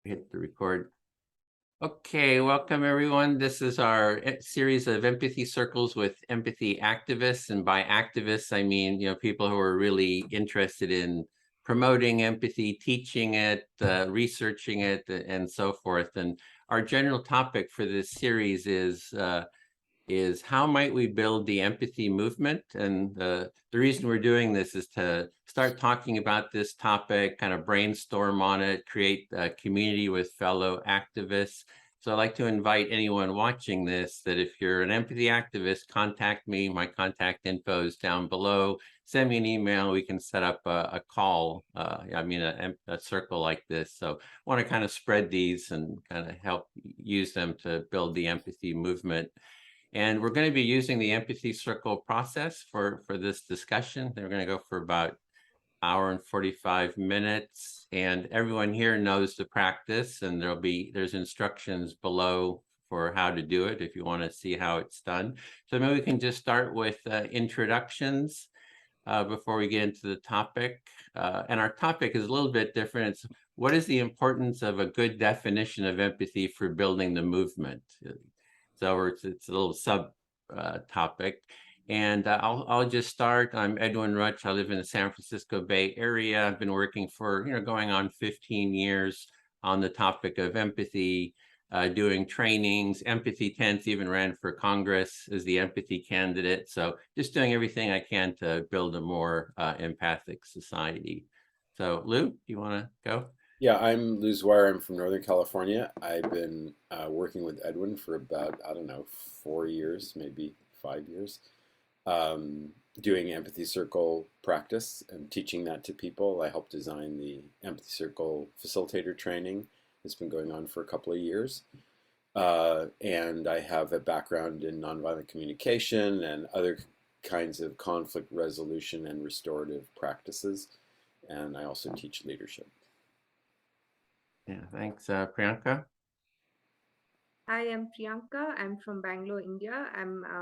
hit the record. Okay, welcome everyone. This is our series of empathy circles with empathy activists. And by activists, I mean, people who are really interested in promoting empathy, teaching it, researching it, and so forth. And our general topic for this series is how might we build the empathy movement? And the reason we're doing this is to start talking about this topic, kind of brainstorm on it, create a community with fellow activists. So I'd like to invite anyone watching this that if you're an empathy activist, contact me. My contact info is down below. Send me an email. We can set up a call, a circle like this. So I want to kind of spread these and kind of help use them to build the empathy movement. And we're going to be using the empathy circle process for this discussion. They're going to go for about an hour and 45 minutes. And everyone here knows the practice, and there's instructions below for how to do it if you want to see how it's done. So maybe we can just start with introductions before we get into the topic. And our topic is a little bit different. It's what is the importance of a good definition of empathy for building the movement? So it's a little sub topic. And I'll just start. I'm Edwin Rutsch. I live in the San Francisco Bay Area. I've been working for, going on 15 years on the topic of empathy, doing trainings. Empathy 10th even ran for Congress as the empathy candidate. So just doing everything I can to build a more empathic society. So Lou, do you want to go? Yeah, I'm Zweier. I'm from Northern California. I've been working with Edwin for about, 4 years, maybe 5 years, doing empathy circle practice and teaching that to people. I helped design the empathy circle facilitator training. It's been going on for a couple of years. And I have a background in nonviolent communication and other kinds of conflict resolution and restorative practices. And I also teach leadership. Yeah, thanks. Priyanka? Hi, I'm Priyanka. I'm from Bangalore, India.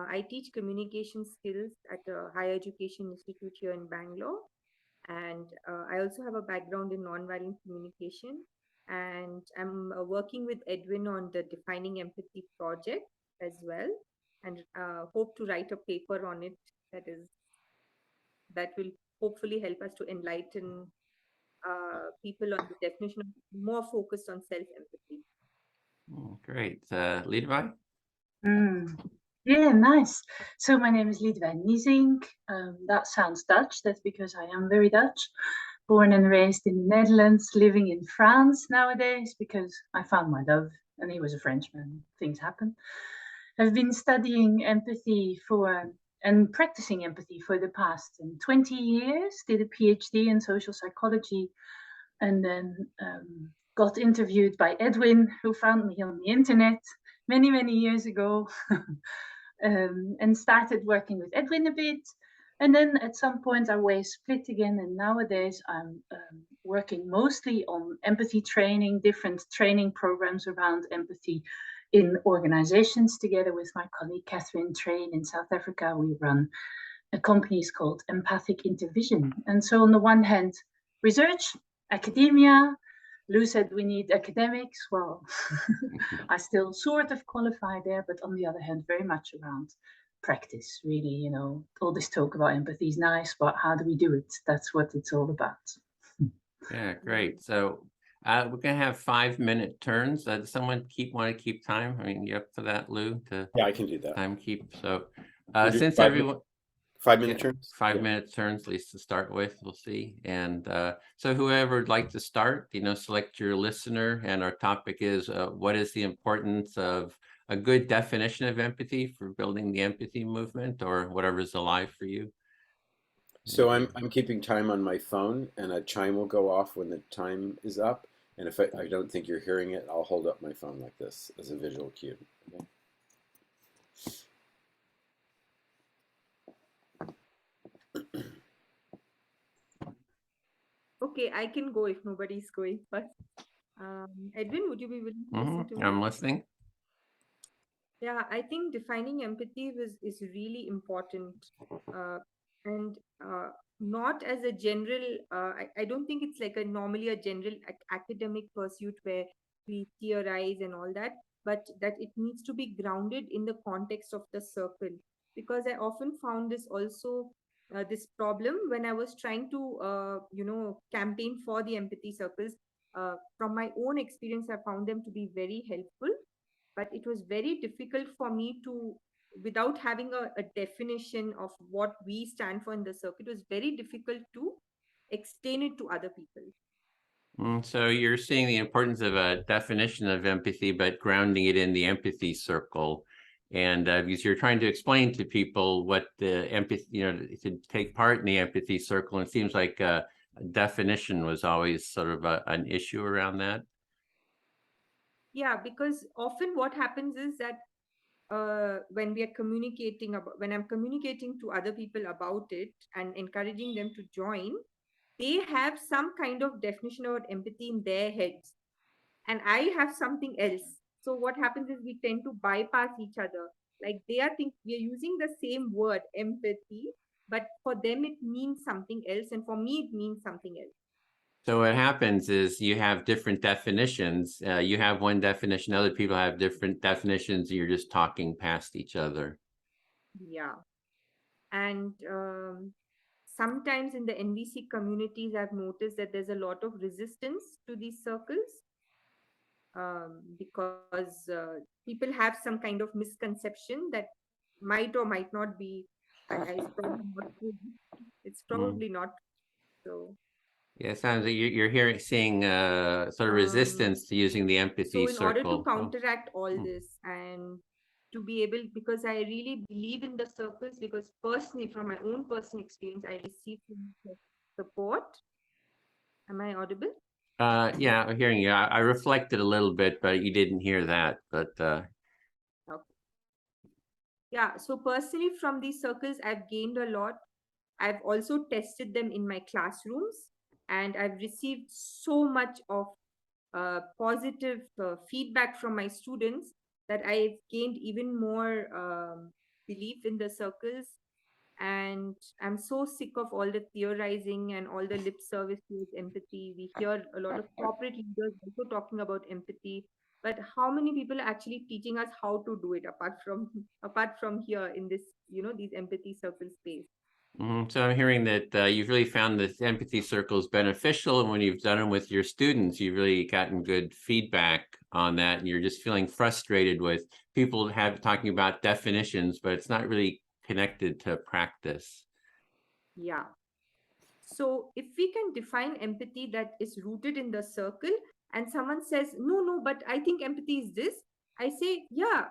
I teach communication skills at a higher education institute here in Bangalore. And I also have a background in nonviolent communication. And I'm working with Edwin on the Defining Empathy project as well. And hope to write a paper on it that will hopefully help us to enlighten people on the definition of more focused on self-empathy. Great. Lidewij? Yeah, nice. So my name is Lidewij Niezink. That sounds Dutch. That's because I am very Dutch. Born and raised in the Netherlands, living in France nowadays because I found my love and he was a Frenchman. Things happen. I've been studying empathy and practicing empathy for the past 20 years. Did a PhD in social psychology and then got interviewed by Edwin, who found me on the internet many, many years ago, and started working with Edwin a bit. And then at some point our ways split again, and nowadays I'm working mostly on empathy training, different training programs around empathy in organizations together with my colleague Catherine Train in South Africa. We run a company called Empathic Intervision. And so on the one hand, research, academia. Lou said we need academics. Well, I still sort of qualify there, but on the other hand, very much around practice, really, all this talk about empathy is nice, but how do we do it? That's what it's all about. Yeah, great. So we're going to have 5-minute turns. Does someone want to keep time? I mean, you up for that, Lou? Yeah, I can do that. Time keep. So since everyone... 5-minute turns? 5-minute turns, at least to start with, we'll see. And so whoever would like to start, select your listener. And our topic is, what is the importance of a good definition of empathy for building the empathy movement, or whatever's alive for you? So I'm keeping time on my phone, and a chime will go off when the time is up. And if I don't think you're hearing it, I'll hold up my phone like this as a visual cue. Okay? Okay, I can go if nobody's going first. Edwin, would you be willing to listen to me? I'm listening. Yeah, I think defining empathy is really important. And not as a general, I don't think it's like normally a general academic pursuit where we theorize and all that, but that it needs to be grounded in the context of the circle. Because I often found this also this problem when I was trying to, campaign for the empathy circles. From my own experience, I found them to be very helpful, but it was very difficult for me to, without having a definition of what we stand for in the circuit, it was very difficult to explain it to other people. So you're seeing the importance of a definition of empathy, but grounding it in the empathy circle. And because you're trying to explain to people what the empathy, to take part in the empathy circle, and it seems like definition was always sort of an issue around that. Yeah, because often what happens is that when we are communicating about, when I'm communicating to other people about it and encouraging them to join, they have some kind of definition about empathy in their heads, and I have something else. So what happens is we tend to bypass each other. Like they are think we are using the same word, empathy, but for them it means something else, and for me it means something else. So what happens is you have different definitions. You have one definition, other people have different definitions, and you're just talking past each other. Yeah. And sometimes in the NVC communities, I've noticed that there's a lot of resistance to these circles, because people have some kind of misconception that might or might not be, it's probably not true. It's probably not so. Yeah, it sounds like you're seeing sort of resistance to using the empathy So in order to circle. counteract all this and to be able, because I really believe in the circles, because personally, from my own personal experience, I received support. Am I audible? Yeah, I'm hearing you. I reflected a little bit, but you didn't hear that. But Okay. Yeah, so personally from these circles, I've gained a lot. I've also tested them in my classrooms, and I've received so much of positive feedback from my students that I've gained even more belief in the circles. And I'm so sick of all the theorizing and all the lip service towards empathy. We hear a lot of corporate leaders also talking about empathy, but how many people are actually teaching us how to do it apart from here in this, these empathy circle space? So I'm hearing that you've really found this empathy circles beneficial, and when you've done them with your students, you've really gotten good feedback on that, and you're just feeling frustrated with people talking about definitions, but it's not really connected to practice. Yeah. So if we can define empathy that is rooted in the circle, and someone says, no, but I think empathy is this, I say, yeah,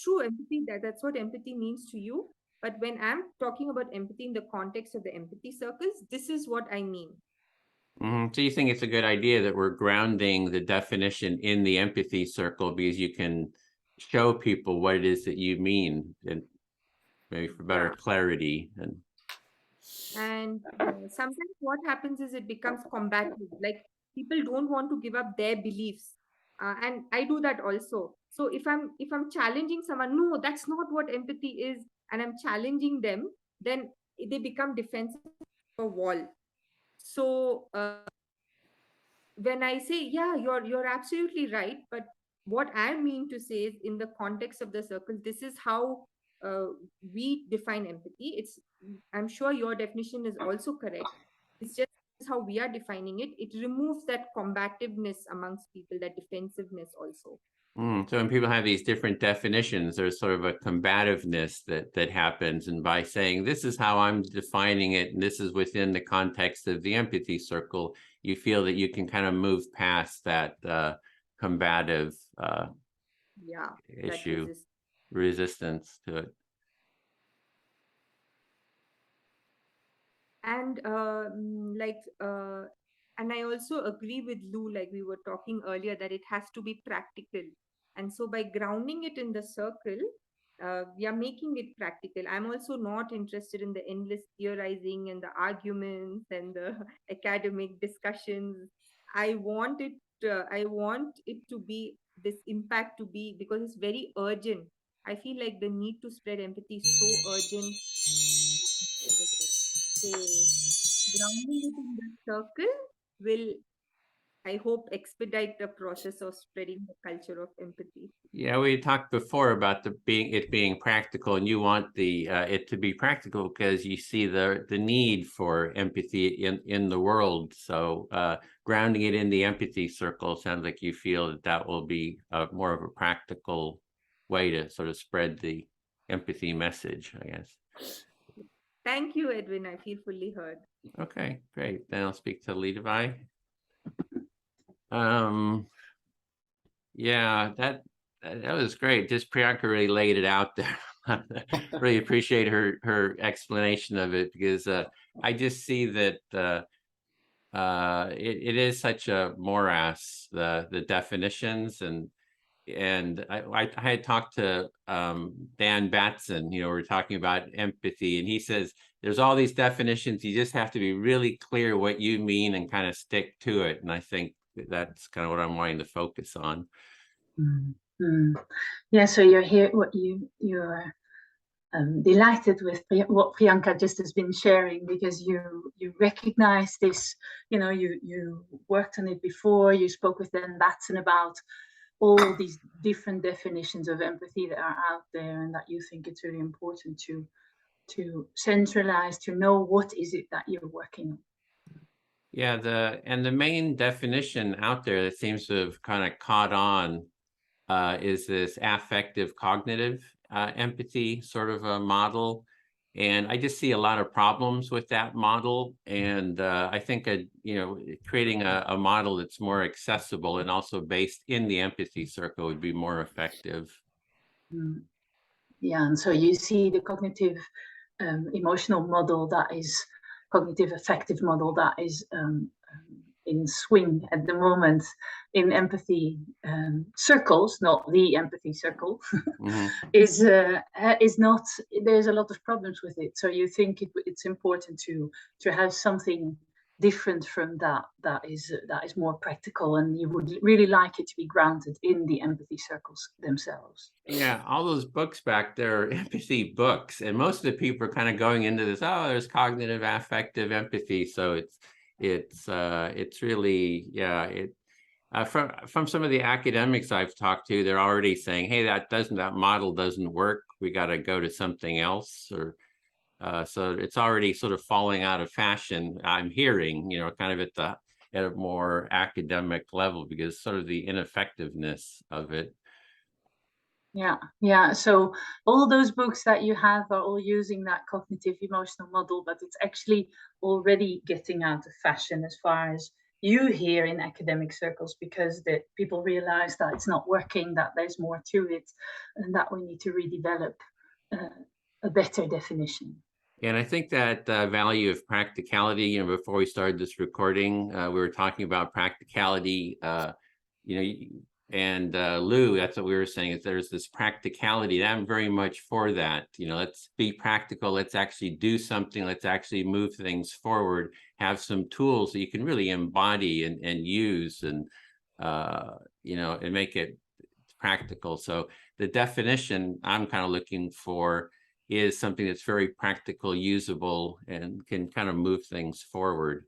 true empathy, that's what empathy means to you. But when I'm talking about empathy in the context of the empathy circles, this is what I mean. So you think it's a good idea that we're grounding the definition in the empathy circle because you can show people what it is that you mean, and maybe for better clarity. And sometimes what happens is it becomes combative. Like people don't want to give up their beliefs, and I do that also. So if I'm challenging someone, no, that's not what empathy is, and I'm challenging them, then they become defensive or wall. So when I say, yeah, you're absolutely right, but what I mean to say is, in the context of the circle, this is how uh, we define empathy. I'm sure your definition is also correct. It's just how we are defining it. It removes that combativeness amongst people, that defensiveness also. So when people have these different definitions, there's sort of a combativeness that happens. And by saying, this is how I'm defining it, and this is within the context of the empathy circle, you feel that you can kind of move past that combative issue, resistance to it. And and I also agree with Lou, like we were talking earlier, that it has to be practical. And so by grounding it in the circle, we are making it practical. I'm also not interested in the endless theorizing and the arguments and the academic discussions. I want it to be this impact to be, because it's very urgent. I feel like the need to spread empathy is so urgent. So grounding it in the circle will I hope, expedite the process of spreading the culture of empathy. Yeah, we talked before about it being practical, and you want the it to be practical because you see the need for empathy in the world. So grounding it in the empathy circle sounds like you feel that will be more of a practical way to sort of spread the empathy message, I guess. Thank you, Edwin. I feel fully heard. Okay, great. Then I'll speak to Lidewij. Yeah, that was great. Just Priyanka really laid it out there. Really appreciate her explanation of it, because I just see that it is such a morass, the definitions, and I had talked to Dan Batson, we're talking about empathy, and he says there's all these definitions, you just have to be really clear what you mean and kind of stick to it. And I think that's kind of what I'm wanting to focus on. Yeah, so you're here, you're delighted with what Priyanka just has been sharing, because you recognize this, you worked on it before, you spoke with Dan Batson about all these different definitions of empathy that are out there, and that you think it's really important to centralize, to know what is it that you're working on. Yeah, the main definition out there that seems to have kind of caught on is this affective cognitive empathy sort of a model. And I just see a lot of problems with that model. And I think, creating a model that's more accessible and also based in the empathy circle would be more effective. Yeah, and so you see the cognitive emotional model, that is cognitive affective model, that is in swing at the moment in empathy circles, not the empathy circle, is not, there's a lot of problems with it. So you think it's important to have something different from that is more practical, and you would really like it to be grounded in the empathy circles themselves. Yeah, all those books back there are empathy books, and most of the people are kind of going into this, oh, there's cognitive affective empathy. So it's really, yeah, from some of the academics I've talked to, they're already saying, hey, that model doesn't work, we got to go to something else. Or so it's already sort of falling out of fashion, I'm hearing, kind of at a more academic level, because sort of the ineffectiveness of it. Yeah. So all those books that you have are all using that cognitive emotional model, but it's actually already getting out of fashion as far as you hear in academic circles, because the people realize that it's not working, that there's more to it, and that we need to redevelop a better definition. And I think that value of practicality, before we started this recording, we were talking about practicality, and Lou, that's what we were saying, is there's this practicality. I'm very much for that. Let's be practical. Let's actually do something. Let's actually move things forward, have some tools that you can really embody and use, and, and make it practical. So the definition I'm kind of looking for is something that's very practical, usable, and can kind of move things forward.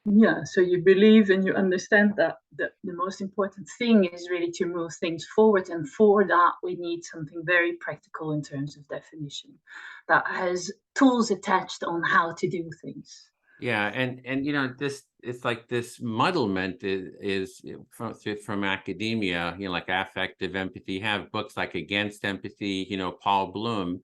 Yeah, so you believe and you understand that the most important thing is really to move things forward, and for that we need something very practical in terms of definition that has tools attached on how to do things. Yeah, and this, it's like this muddlement is from academia, like affective empathy. You have books like Against Empathy, Paul Bloom,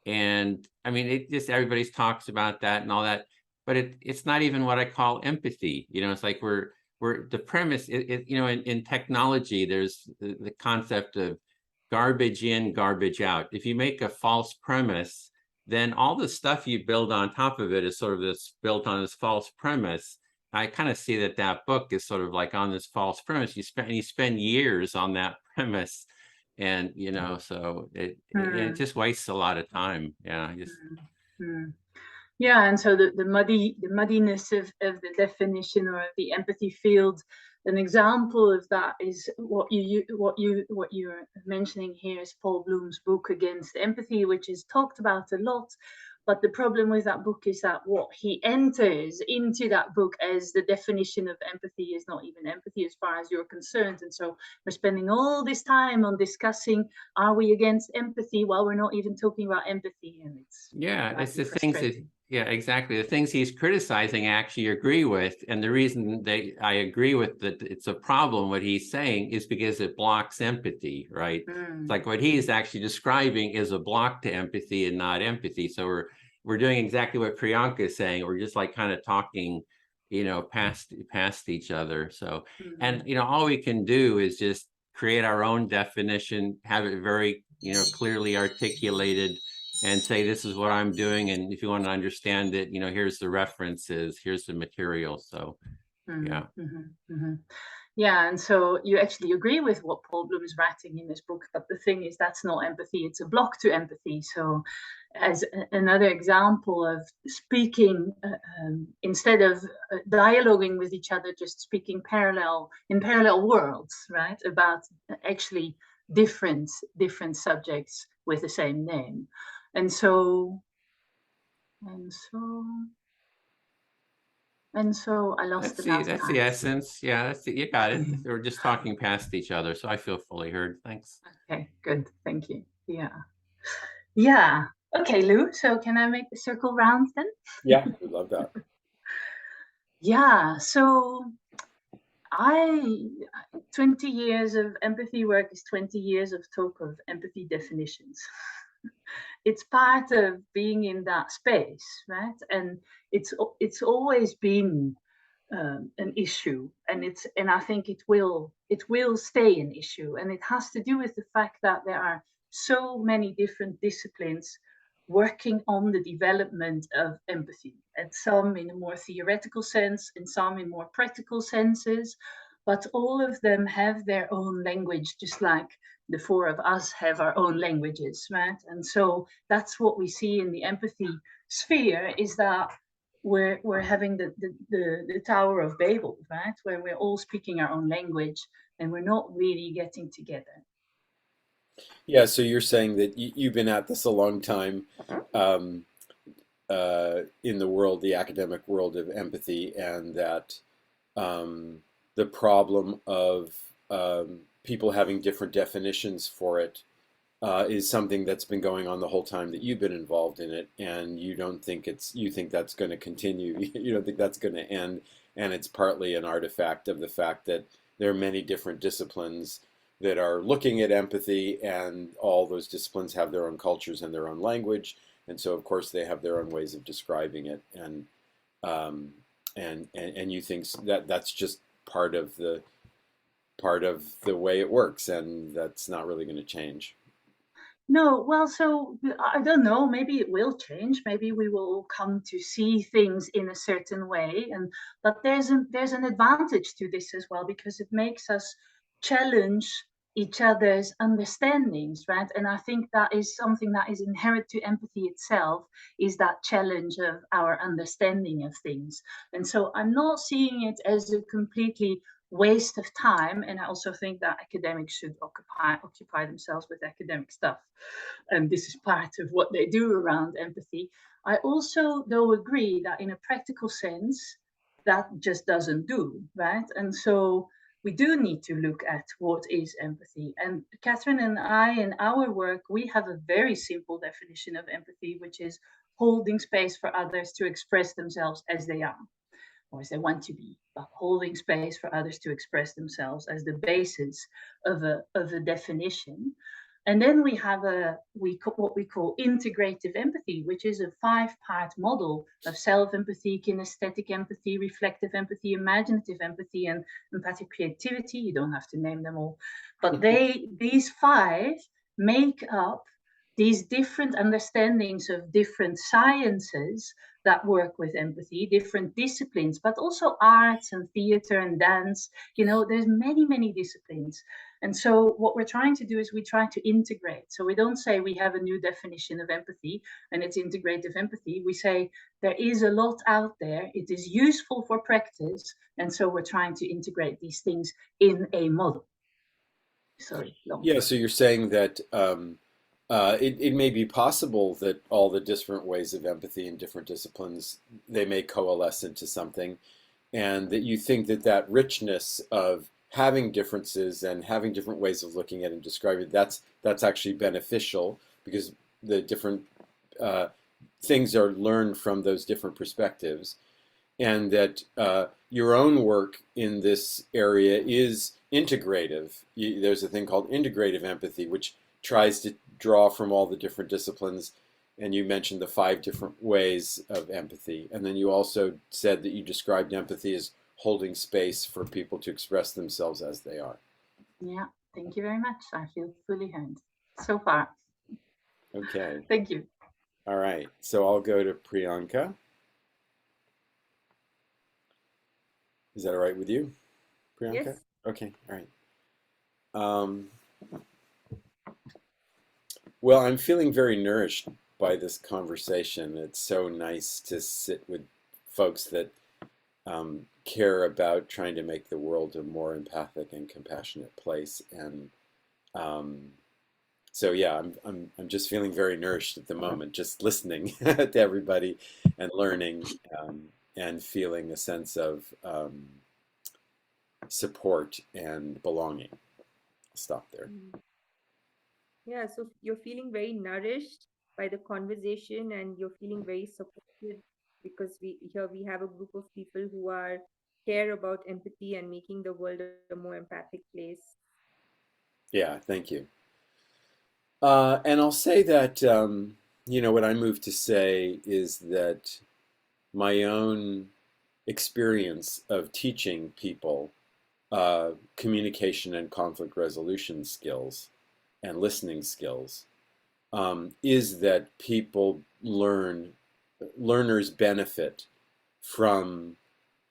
and I mean, it just, everybody talks about that and all that, but it's not even what I call empathy. It's like we're the premise, in technology, there's the concept of garbage in, garbage out. If you make a false premise, then all the stuff you build on top of it is sort of this built on this false premise. I kind of see that book is sort of like on this false premise. You spend years on that premise, and so it just wastes a lot of time. Yeah, Yeah, and so the muddiness of the definition or the empathy field. An example of that is what you're mentioning here is Paul Bloom's book Against Empathy, which is talked about a lot, But the problem with that book is that what he enters into that book as the definition of empathy is not even empathy as far as you're concerned. And so we're spending all this time on discussing, are we against empathy, while we're not even talking about empathy? And it's it's the things that, exactly. The things he's criticizing I actually agree with. And the reason that I agree with that it's a problem, what he's saying, is because it blocks empathy, right? It's like what he's actually describing is a block to empathy and not empathy. So we're doing exactly what Priyanka is saying. We're just like kind of talking, past each other. So, and, all we can do is just create our own definition, have it very, clearly articulated, and say, this is what I'm doing. And if you want to understand it, here's the references, here's the material. So, yeah. Yeah, and so you actually agree with what Paul Bloom is writing in this book, but the thing is, that's not empathy, it's a block to empathy. So as another example of speaking, instead of dialoguing with each other, just speaking in parallel worlds, right, about actually different subjects with the same name. And so I lost the last That's part. the essence. Yeah, you got it. We're just talking past each other, so I feel fully heard. Thanks. Okay, good. Thank you. Yeah. Okay, Lou. So can I make the circle round then? Yeah, we love that. Yeah. So 20 years of empathy work is 20 years of talk of empathy definitions. It's part of being in that space, right? And it's always been an issue, and I think it will stay an issue, and it has to do with the fact that there are so many different disciplines working on the development of empathy, and some in a more theoretical sense and some in more practical senses, but all of them have their own language, just like the four of us have our own languages, right? And so that's what we see in the empathy sphere, is that we're having the Tower of Babel, right? Where we're all speaking our own language and we're not really getting together. Yeah, so you're saying that you've been at this a long time, in the world, the academic world of empathy, and that the problem of people having different definitions for it is something that's been going on the whole time that you've been involved in it, and you think that's going to continue. You don't think that's going to end, and it's partly an artifact of the fact that there are many different disciplines that are looking at empathy, and all those disciplines have their own cultures and their own language, and so of course they have their own ways of describing it, and you think that that's just part of the way it works, and that's not really going to change. No, well, so I don't know, maybe it will change. Maybe we will come to see things in a certain way. But there's an advantage to this as well, because it makes us challenge each other's understandings, right? And I think that is something that is inherent to empathy itself, is that challenge of our understanding of things. And so I'm not seeing it as a completely waste of time, and I also think that academics should occupy themselves with academic stuff, and this is part of what they do around empathy. I also, though, agree that in a practical sense that just doesn't do, right? And so we do need to look at what is empathy. And Catherine and I, in our work, we have a very simple definition of empathy, which is holding space for others to express themselves as they are, or as they want to be, but holding space for others to express themselves as the basis of a definition. And then we have what we call integrative empathy, which is a 5-part model of self-empathy, kinesthetic empathy, reflective empathy, imaginative empathy, and empathic creativity. You don't have to name them all, but these 5 make up these different understandings of different sciences that work with empathy, different disciplines, but also arts and theater and dance. There's many disciplines. And so what we're trying to do is we try to integrate. So we don't say we have a new definition of empathy and it's integrative empathy. We say there is a lot out there. It is useful for practice. And so we're trying to integrate these things in a model. Sorry. Yeah, so you're saying that it may be possible that all the different ways of empathy in different disciplines, they may coalesce into something, and that you think that that richness of having differences and having different ways of looking at and describing it, that's actually beneficial because the different things are learned from those different perspectives, and that your own work in this area is integrative. There's a thing called integrative empathy, which tries to draw from all the different disciplines. And you mentioned the 5 different ways of empathy. And then you also said that you described empathy as holding space for people to express themselves as they are. Yeah, thank you very much. I feel fully heard so far. Okay. Thank you. All right. So I'll go to Priyanka. Is that all right with you, Priyanka? Yes. Okay. All right. Um, Well, I'm feeling very nourished by this conversation. It's so nice to sit with folks that care about trying to make the world a more empathic and compassionate place. And so, yeah, I'm just feeling very nourished at the moment, just listening to everybody and learning and feeling a sense of support and belonging. I'll stop there. Yeah, so you're feeling very nourished by the conversation and you're feeling very supported because we have a group of people who are care about empathy and making the world a more empathic place. Yeah, thank you. And I'll say that, what I move to say is that my own experience of teaching people communication and conflict resolution skills and listening skills is that people learners benefit from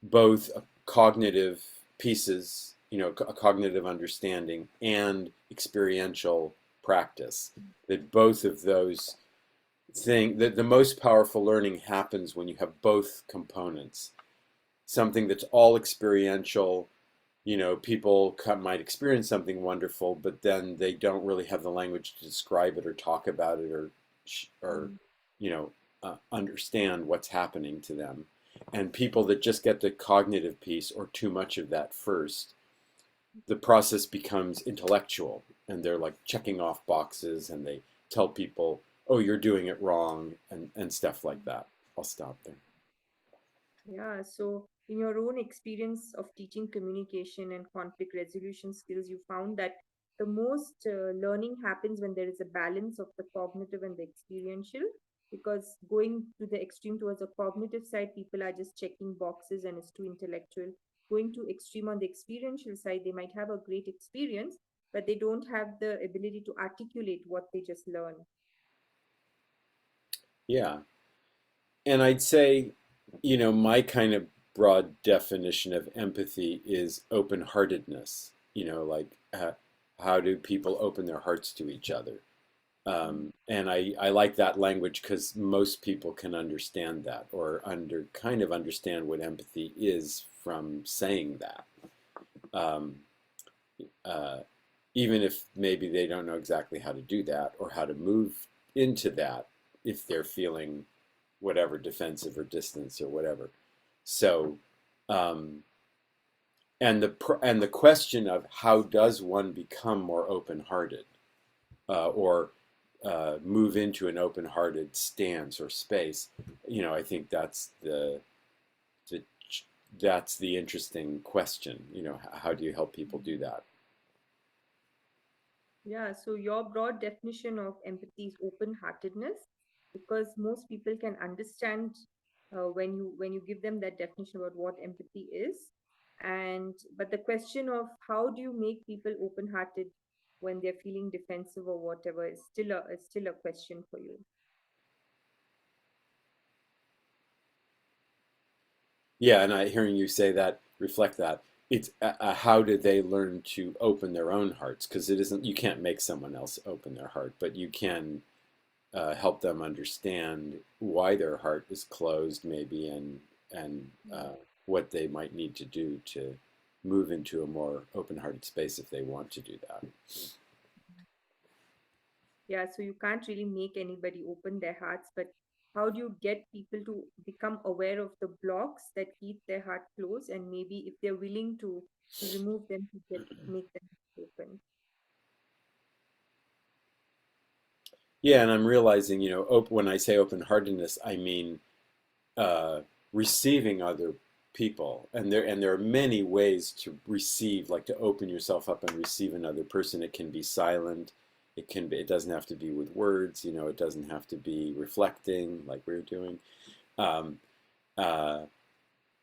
both cognitive pieces, a cognitive understanding and experiential practice. That both of those that the most powerful learning happens when you have both components. Something that's all experiential, people might experience something wonderful, but then they don't really have the language to describe it or talk about it or understand what's happening to them. And people that just get the cognitive piece or too much of that first, the process becomes intellectual and they're like checking off boxes and they tell people, oh, you're doing it wrong and stuff like that. I'll stop there. Yeah, so in your own experience of teaching communication and conflict resolution skills, you found that the most learning happens when there is a balance of the cognitive and the experiential. Because going to the extreme towards the cognitive side, people are just checking boxes and it's too intellectual. Going to extreme on the experiential side, they might have a great experience, but they don't have the ability to articulate what they just learned. Yeah. And I'd say, my kind of broad definition of empathy is open-heartedness. Like how do people open their hearts to each other? And I like that language because most people can understand that or kind of understand what empathy is from saying that. Even if maybe they don't know exactly how to do that or how to move into that if they're feeling whatever defensive or distance or whatever. So, and the question of how does one become more open-hearted or move into an open-hearted stance or space, I think that's the interesting question. How do you help people do that? Yeah, so your broad definition of empathy is open-heartedness, because most people can understand when you give them that definition about what empathy is. And but the question of how do you make people open-hearted when they're feeling defensive or whatever is still a question for you. Yeah, and hearing you say that, reflect that. It's how do they learn to open their own hearts? Because it isn't, you can't make someone else open their heart, but you can help them understand why their heart is closed, maybe, and what they might need to do to move into a more open-hearted space if they want to do that. Yeah, so you can't really make anybody open their hearts, but how do you get people to become aware of the blocks that keep their heart closed, and maybe if they're willing to remove them to make them open? Yeah, and I'm realizing, when I say open-heartedness, I mean receiving other people, and there are many ways to receive, like to open yourself up and receive another person. It can be silent. It doesn't have to be with words. It doesn't have to be reflecting like we're doing. Um, uh,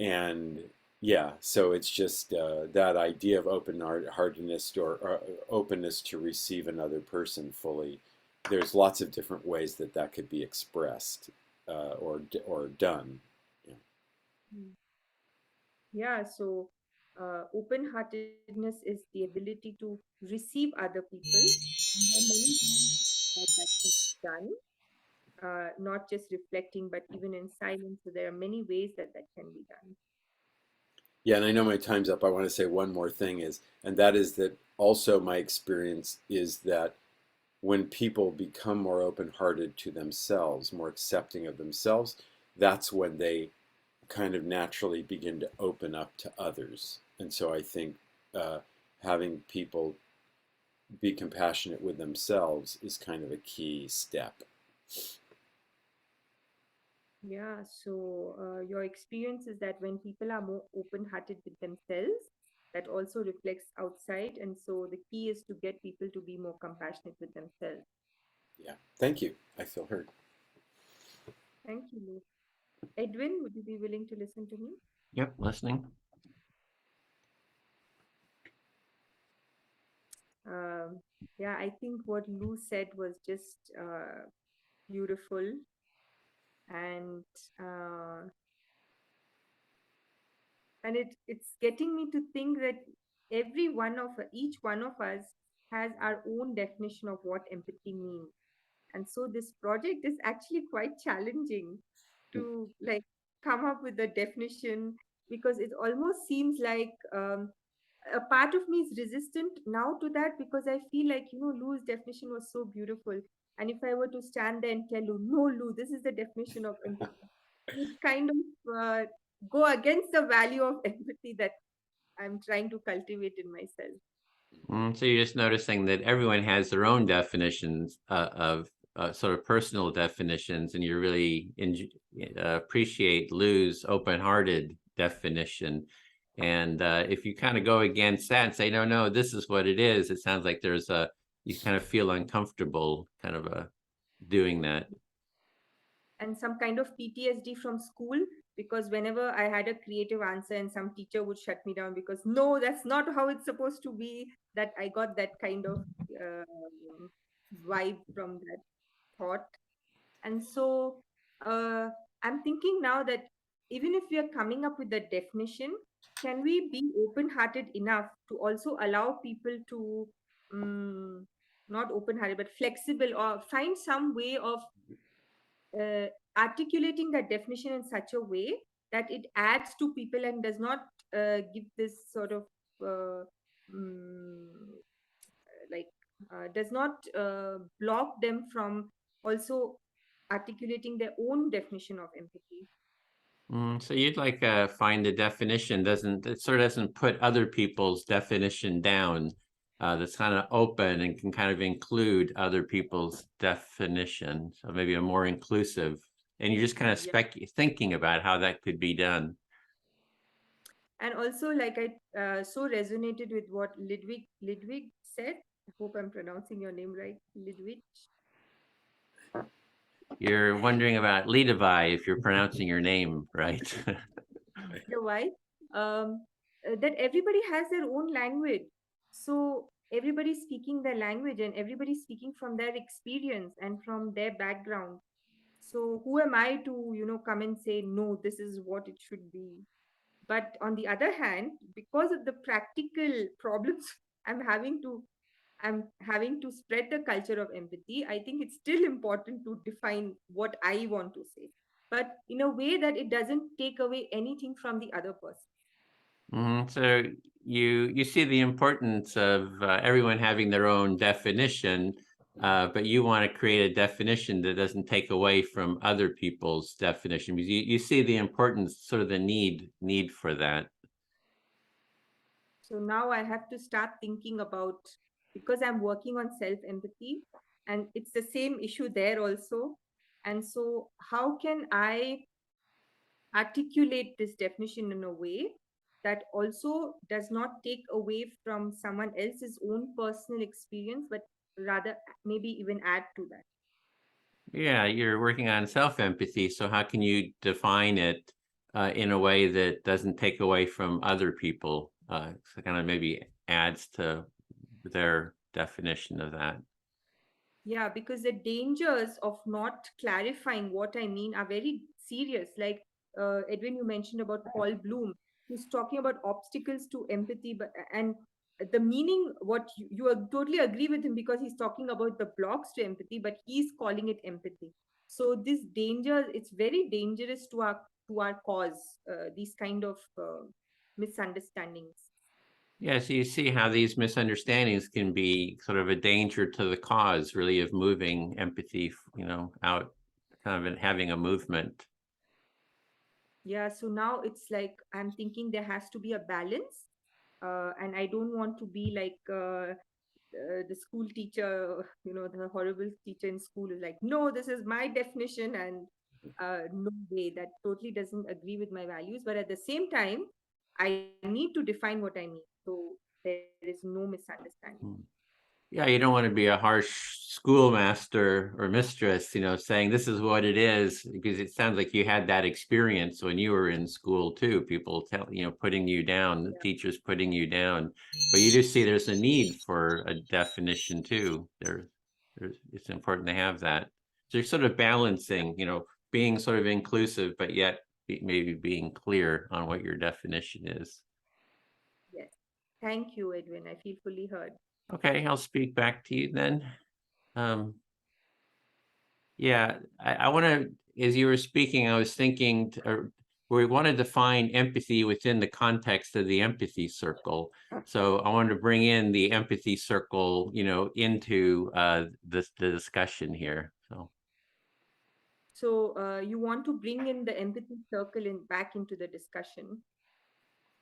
and yeah, so it's just that idea of open-heartedness or openness to receive another person fully. There's lots of different ways that could be expressed or done. Yeah. Mm. Yeah, so open-heartedness is the ability to receive other people. And there are many ways that can be done, not just reflecting, but even in silence. So there are many ways that can be done. Yeah, and I know my time's up. I want to say one more thing and that is that also my experience is that when people become more open-hearted to themselves, more accepting of themselves, that's when they kind of naturally begin to open up to others. And so I think having people be compassionate with themselves is kind of a key step. Yeah, so your experience is that when people are more open-hearted with themselves, that also reflects outside. And so the key is to get people to be more compassionate with themselves. Yeah. Thank you. I feel heard. Thank you, Lou. Edwin, would you be willing to listen to me? Yep, listening. Yeah, I think what Lou said was just beautiful. And uh, and it's getting me to think that each one of us has our own definition of what empathy means. And so this project is actually quite challenging to like come up with a definition, because it almost seems like a part of me is resistant now to that, because I feel like, Lou's definition was so beautiful. And if I were to stand there and tell Lou, no, Lou, this is the definition of empathy, it kind of go against the value of empathy that I'm trying to cultivate in myself. So you're just noticing that everyone has their own definitions of sort of personal definitions, and you really appreciate Lou's open-hearted definition. And if you kind of go against that and say, no, this is what it is, it sounds like you kind of feel uncomfortable kind of doing that. And some kind of PTSD from school, because whenever I had a creative answer and some teacher would shut me down because no, that's not how it's supposed to be, that I got that kind of vibe from that thought. And so I'm thinking now that even if we are coming up with a definition, can we be open-hearted enough to also allow people to not open-hearted but flexible, or find some way of uh, articulating that definition in such a way that it adds to people and does not give this sort of uh, mm, like does not block them from also articulating their own definition of empathy. So you'd like find a definition it sort of doesn't put other people's definition down, that's kind of open and can kind of include other people's definition, so maybe a more inclusive, and you're just kind of Yeah. thinking about how that could be done. And also, like I so resonated with what Lidwij said. I hope I'm pronouncing your name right, Lidwij. You're wondering about Lidewij, if you're pronouncing your name right. Why? That everybody has their own language. So everybody's speaking their language and everybody's speaking from their experience and from their background. So who am I to, come and say, no, this is what it should be? But on the other hand, because of the practical problems I'm having to I'm having to spread the culture of empathy, I think it's still important to define what I want to say, but in a way that it doesn't take away anything from the other person. So you see the importance of everyone having their own definition, but you want to create a definition that doesn't take away from other people's definition, because you see the importance, sort of the need for that. So now I have to start thinking about, because I'm working on self-empathy, and it's the same issue there also. And so how can I articulate this definition in a way that also does not take away from someone else's own personal experience, but rather maybe even add to that? Yeah, you're working on self-empathy, so how can you define it in a way that doesn't take away from other people? So kind of maybe adds to their definition of that. Yeah, because the dangers of not clarifying what I mean are very serious. Like Edwin, you mentioned about Paul Bloom, who's talking about obstacles to empathy, but and the meaning, what totally agree with him, because he's talking about the blocks to empathy, but he's calling it empathy. So this danger, it's very dangerous to our cause. These kind of misunderstandings. Yeah, so you see how these misunderstandings can be sort of a danger to the cause, really, of moving empathy, out, kind of having a movement. Yeah, so now it's like I'm thinking there has to be a balance, and I don't want to be like the school teacher, the horrible teacher in school is like, no, this is my definition, and no way, that totally doesn't agree with my values. But at the same time, I need to define what I mean, so there is no misunderstanding. Yeah, you don't want to be a harsh schoolmaster or mistress, saying this is what it is, because it sounds like you had that experience when you were in school too. People putting you down, the teachers putting you down. But you do see there's a need for a definition too. It's important to have that. So you're sort of balancing, being sort of inclusive, but yet maybe being clear on what your definition is. Yes. Thank you, Edwin. I feel fully heard. Okay, I'll speak back to you then. Yeah, I want to, as you were speaking, I was thinking, we want to define empathy within the context of the empathy circle. So I wanted to bring in the empathy circle, into the discussion here. So you want to bring in the empathy circle back into the discussion.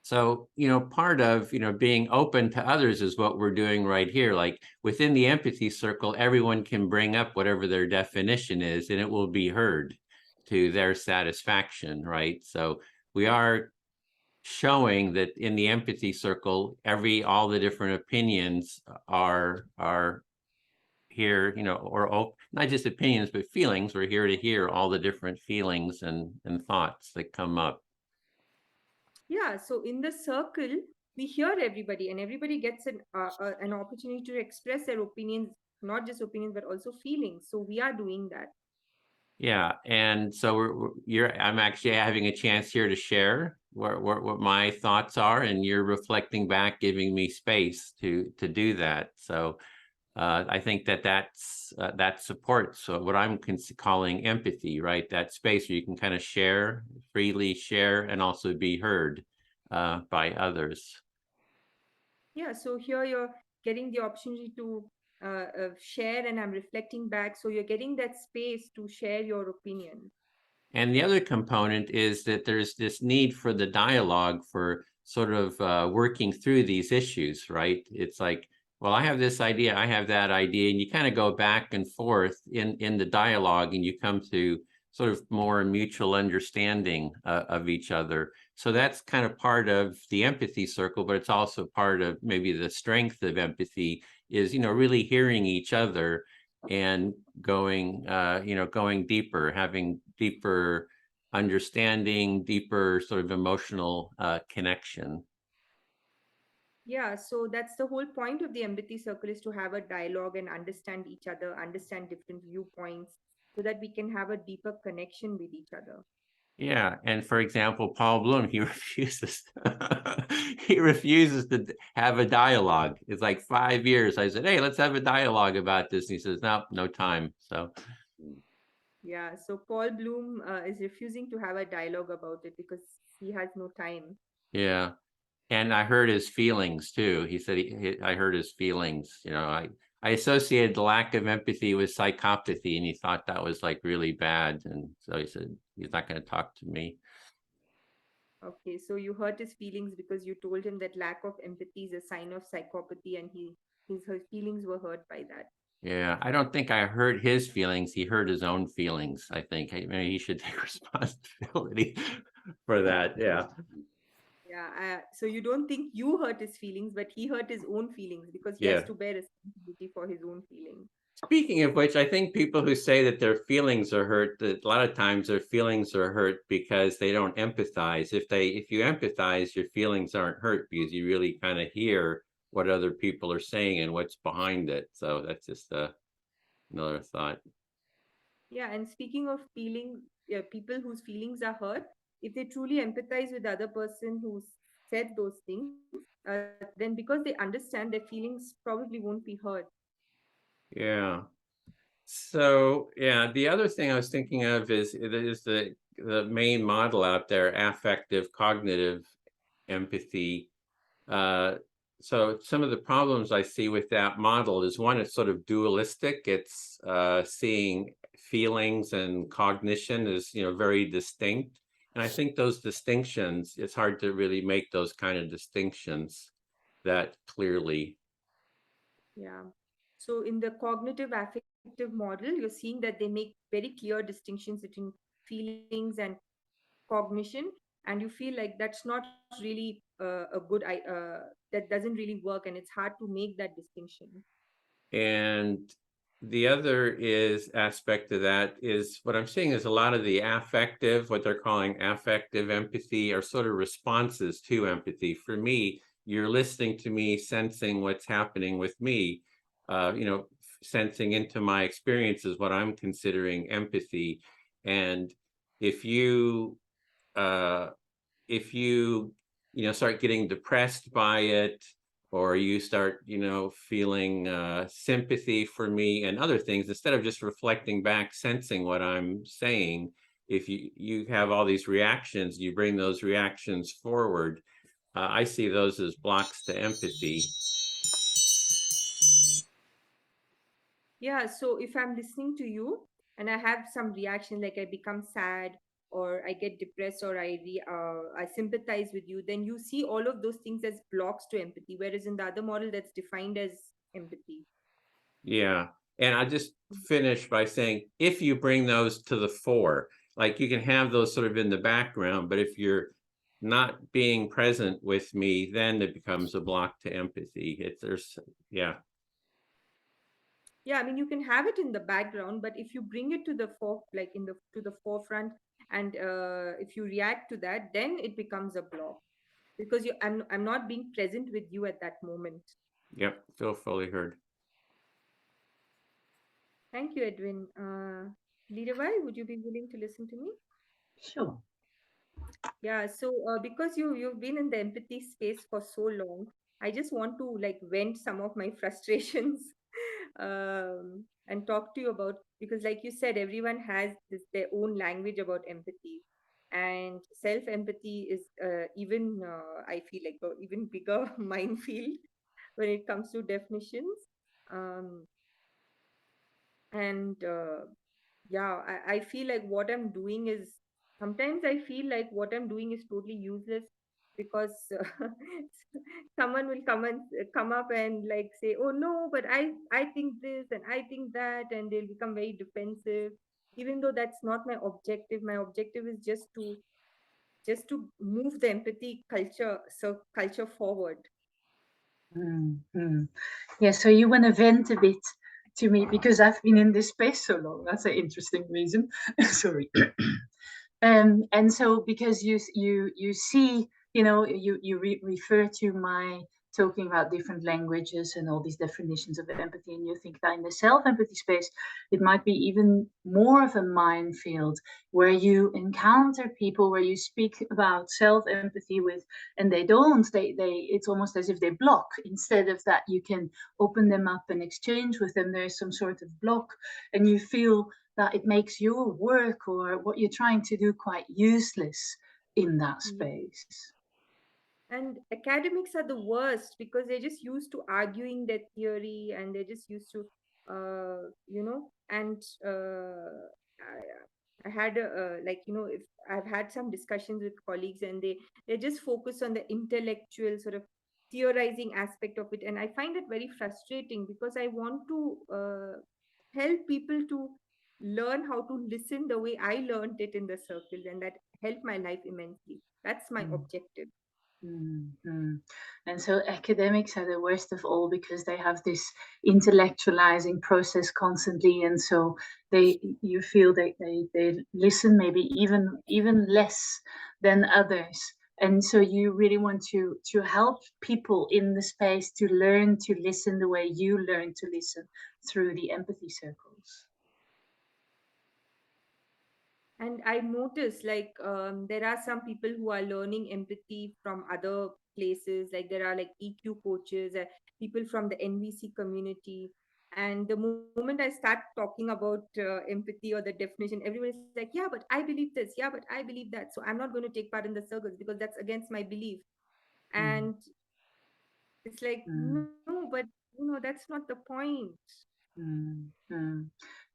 So, part of, being open to others is what we're doing right here. Like within the empathy circle, everyone can bring up whatever their definition is, and it will be heard to their satisfaction, right? So we are showing that in the empathy circle, all the different opinions are here, or not just opinions, but feelings. We're here to hear all the different feelings and thoughts that come up. Yeah, so in the circle, we hear everybody, and everybody gets an opportunity to express their opinions, not just opinions, but also feelings. So we are doing that. Yeah, and so I'm actually having a chance here to share what my thoughts are, and you're reflecting back, giving me space to do that. So I think that supports what I'm calling empathy, right? That space where you can kind of freely share, and also be heard by others. Yeah, so here you're getting the opportunity to share, and I'm reflecting back. So you're getting that space to share your opinion. And the other component is that there's this need for the dialogue for sort of working through these issues, right? It's like, well, I have this idea, I have that idea, and you kind of go back and forth in the dialogue, and you come to sort of more mutual understanding of each other. So that's kind of part of the empathy circle, but it's also part of maybe the strength of empathy is, really hearing each other and going deeper, having deeper understanding, deeper sort of emotional connection. Yeah, so that's the whole point of the empathy circle, is to have a dialogue and understand each other, understand different viewpoints, so that we can have a deeper connection with each other. Yeah, and for example, Paul Bloom, he refuses he refuses to have a dialogue. It's like 5 years. I said, hey, let's have a dialogue about this. And he says, no time. So yeah, so Paul Bloom is refusing to have a dialogue about it because he has no time. yeah. And I heard his feelings too. He said, I heard his feelings. I I associated the lack of empathy with psychopathy, and he thought that was like really bad. And so he said, he's not going to talk to me. Okay, so you hurt his feelings because you told him that lack of empathy is a sign of psychopathy, and his feelings were hurt by that. Yeah, I don't think I hurt his feelings. He hurt his own feelings, I think. Maybe he should take responsibility for that. Yeah. Yeah, so you don't think you hurt his feelings, but he hurt his own feelings because he Yeah. has to bear responsibility for his own feelings. Speaking of which, I think people who say that their feelings are hurt, that a lot of times their feelings are hurt because they don't empathize. If you empathize, your feelings aren't hurt because you really kind of hear what other people are saying and what's behind it. So that's just another thought. Yeah, and speaking of feeling, people whose feelings are hurt, if they truly empathize with the other person who said those things, then because they understand, their feelings probably won't be hurt. Yeah. So yeah, the other thing I was thinking of is the main model out there, affective cognitive empathy. So some of the problems I see with that model is, one, it's sort of dualistic. It's seeing feelings and cognition as, very distinct. And I think those distinctions, it's hard to really make those kind of distinctions that clearly. Yeah. So in the cognitive affective model, you're seeing that they make very clear distinctions between feelings and cognition, and you feel like that's not really that doesn't really work, and it's hard to make that distinction. And the other aspect of that is, what I'm seeing is a lot of the affective, what they're calling affective empathy, are sort of responses to empathy. For me, you're listening to me, sensing what's happening with me, sensing into my experience is what I'm considering empathy. And if you uh, if you start getting depressed by it, or you start feeling sympathy for me and other things, instead of just reflecting back, sensing what I'm saying, if you have all these reactions, you bring those reactions forward, I see those as blocks to empathy. Yeah, so if I'm listening to you and I have some reaction, like I become sad or I get depressed or I sympathize with you, then you see all of those things as blocks to empathy, whereas in the other model that's defined as empathy. Yeah. And I just finish by saying, if you bring those to the fore, like you can have those sort of in the background, but if you're not being present with me, then it becomes a block to empathy. Yeah. Yeah, I mean, you can have it in the background, but if you bring it to the to the forefront, and if you react to that, then it becomes a block because I'm not being present with you at that moment. Yep. Feel fully heard. Thank you, Edwin. Lidewij, would you be willing to listen to me? Sure. Yeah, so because you've been in the empathy space for so long, I just want to like vent some of my frustrations and talk to you about, because like you said, everyone has their own language about empathy, and self empathy is even I feel like a even bigger minefield when it comes to definitions. Um, and yeah, I feel like what I'm doing is, sometimes I feel like what I'm doing is totally useless because someone will come up and like say, oh no, but I think this and I think that, and they'll become very defensive, even though that's not my objective. My objective is just to move the empathy culture forward. Mm-hmm. Yeah, so you want to vent a bit to me because I've been in this space so long. That's an interesting reason. Sorry. And so because you see, you refer to my talking about different languages and all these definitions of empathy, and you think that in the self-empathy space, it might be even more of a minefield where you encounter people where you speak about self-empathy with, and they don't, they it's almost as if they block. Instead of that, you can open them up and exchange with them. There's some sort of block, and you feel that it makes your work or what you're trying to do quite useless in that space. And academics are the worst because they're just used to arguing their theory, and they're just used to, and I had if I've had some discussions with colleagues, and they just focus on the intellectual sort of theorizing aspect of it, and I find it very frustrating because I want to help people to learn how to listen the way I learned it in the circle, and that helped my life immensely. That's my objective. Mm-hmm. And so academics are the worst of all because they have this intellectualizing process constantly, and so you feel they listen maybe even less than others. And so you really want to help people in the space to learn to listen the way you learn to listen through the empathy circles. And I noticed there are some people who are learning empathy from other places. Like there are like EQ coaches, people from the NVC community. And the moment I start talking about empathy or the definition, everybody's like, yeah, but I believe this. Yeah, but I believe that. So I'm not going to take part in the circles because that's against my belief. And it's like, no, but that's not the point.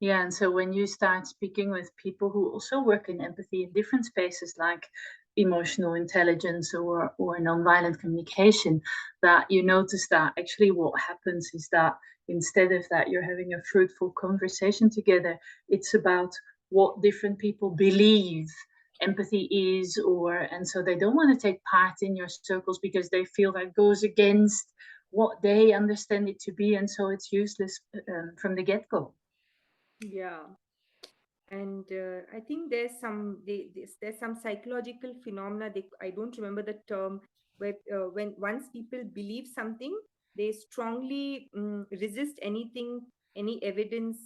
Yeah, and so when you start speaking with people who also work in empathy in different spaces like emotional intelligence or nonviolent communication, that you notice that actually what happens is that instead of that you're having a fruitful conversation together, it's about what different people believe empathy is, and so they don't want to take part in your circles because they feel that goes against what they understand it to be, and so it's useless from the get-go. Yeah. And I think there's some psychological phenomena. I don't remember the term, where when once people believe something, they strongly resist anything, any evidence,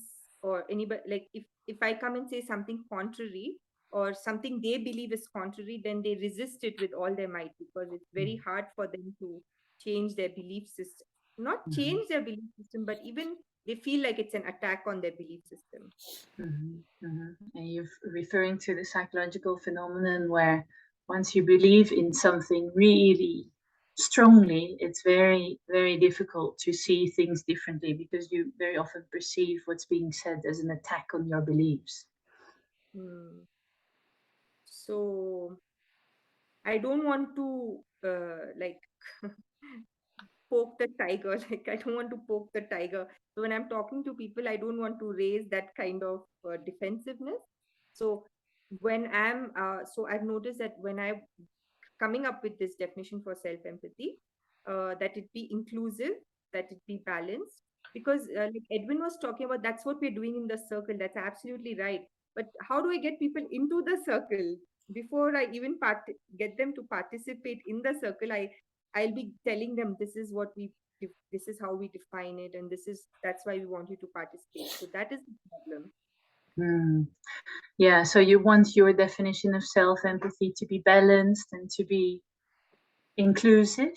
or anybody. Like if I come and say something contrary or something they believe is contrary, then they resist it with all their might because it's very hard for them to change their belief system. Not change their belief system, but even they feel like it's an attack on their belief system. And you're referring to the psychological phenomenon where once you believe in something really strongly, it's very, very difficult to see things differently because you very often perceive what's being said as an attack on your beliefs. So I don't want to poke the tiger. Like I don't want to poke the tiger. So when I'm talking to people, I don't want to raise that kind of defensiveness. So I've noticed that when I'm coming up with this definition for self-empathy, that it be inclusive, that it be balanced. Because like Edwin was talking about, that's what we're doing in the circle. That's absolutely right. But how do I get people into the circle? Before I even get them to participate in the circle, I'll be telling them this is how we define it, and that's why we want you to participate. So that is the problem. Yeah, so you want your definition of self-empathy to be balanced and to be inclusive,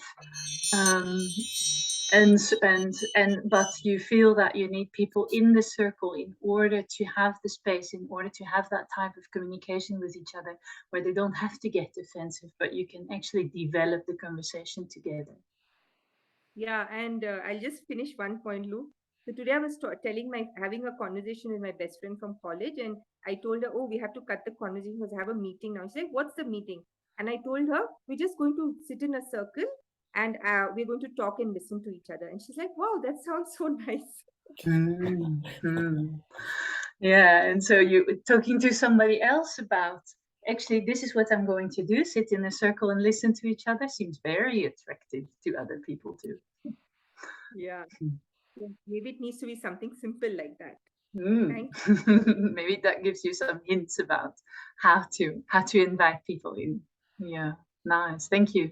but you feel that you need people in the circle in order to have the space, in order to have that type of communication with each other where they don't have to get defensive, but you can actually develop the conversation together. Yeah, and I'll just finish one point, Luke. So today I was having a conversation with my best friend from college, and I told her, "Oh, we have to cut the conversation because I have a meeting now." She's like, "What's the meeting?" And I told her, "We're just going to sit in a circle, and we're going to talk and listen to each other." And she's like, "Wow, that sounds so nice." Yeah, and so you talking to somebody else about actually this is what I'm going to do, sit in a circle and listen to each other, seems very attractive to other people too. Yeah. Maybe it needs to be something simple like that. Maybe that gives you some hints about how to invite people in. Yeah, nice. Thank you.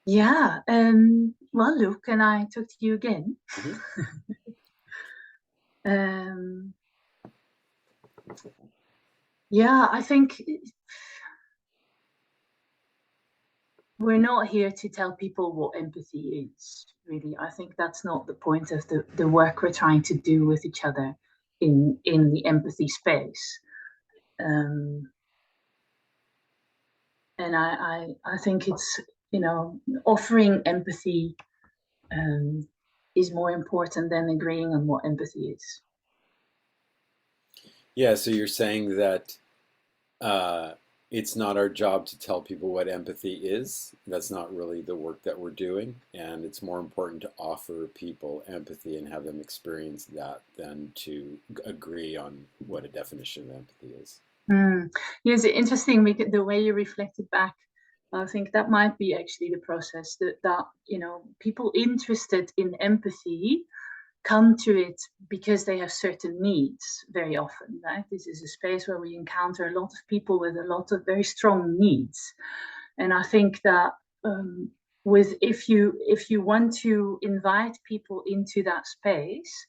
Yeah. Well, Luke, can I talk to you again? Yeah, I think we're not here to tell people what empathy is, really. I think that's not the point of the work we're trying to do with each other in the empathy space. And I think it's, you know, offering empathy is more important than agreeing on what empathy is. Yeah, so you're saying that it's not our job to tell people what empathy is. That's not really the work that we're doing. And it's more important to offer people empathy and have them experience that than to agree on what a definition of empathy is. Yes, interesting, the way you reflected back. I think that might be actually the process that you know, people interested in empathy come to it because they have certain needs very often, right? This is a space where we encounter a lot of people with a lot of very strong needs. And I think that if you want to invite people into that space,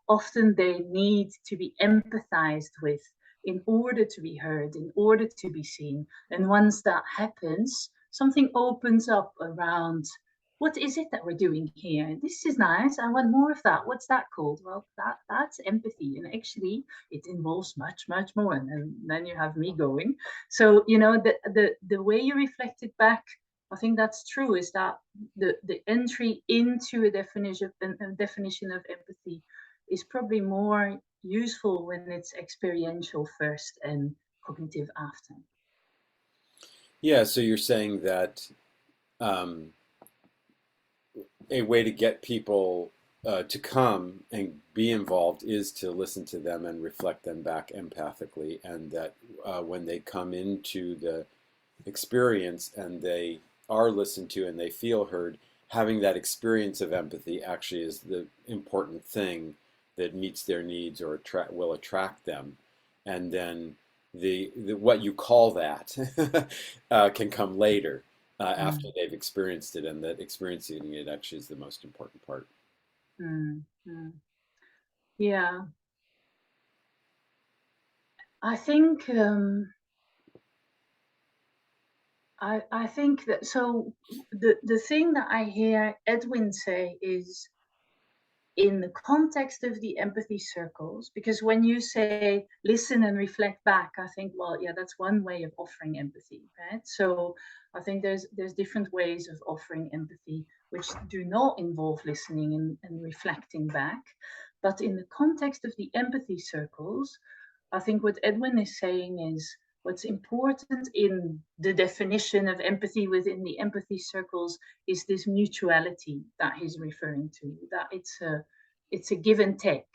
often they need to be empathized with in order to be heard, in order to be seen. And once that happens, something opens up around, what is it that we're doing here? This is nice. I want more of that. What's that called? Well, that's empathy. And actually, it involves much, much more. And then you have me going. So, you know, the way you reflected back, I think that's true, is that the entry into a definition of empathy is probably more useful when it's experiential first and cognitive after. Yeah, so you're saying that a way to get people to come and be involved is to listen to them and reflect them back empathically, and that when they come into the experience and they are listened to and they feel heard, having that experience of empathy actually is the important thing that meets their needs or will attract them. And then the what you call that can come later after they've experienced it, and that experiencing it actually is the most important part. Yeah, I think I think that, so the thing that I hear Edwin say is, in the context of the empathy circles, because when you say listen and reflect back, I think, well, yeah, that's one way of offering empathy, right? So I think there's different ways of offering empathy which do not involve listening and reflecting back. But in the context of the empathy circles, I think what Edwin is saying is, what's important in the definition of empathy within the empathy circles is this mutuality that he's referring to, that it's a give and take.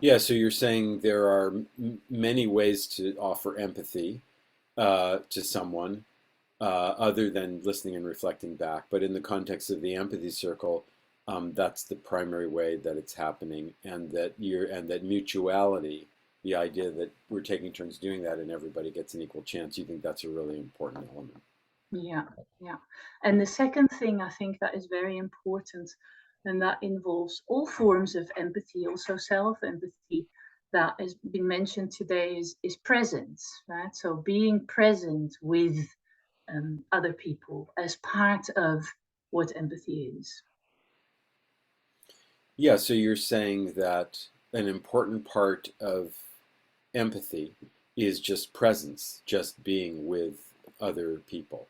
Yeah, so you're saying there are many ways to offer empathy to someone other than listening and reflecting back. But in the context of the empathy circle, that's the primary way that it's happening, and that mutuality, the idea that we're taking turns doing that and everybody gets an equal chance. You think that's a really important element? Yeah. And the second thing I think that is very important, and that involves all forms of empathy, also self-empathy, that has been mentioned today, is presence, right? So being present with other people as part of what empathy is. Yeah, so you're saying that an important part of empathy is just presence, just being with other people.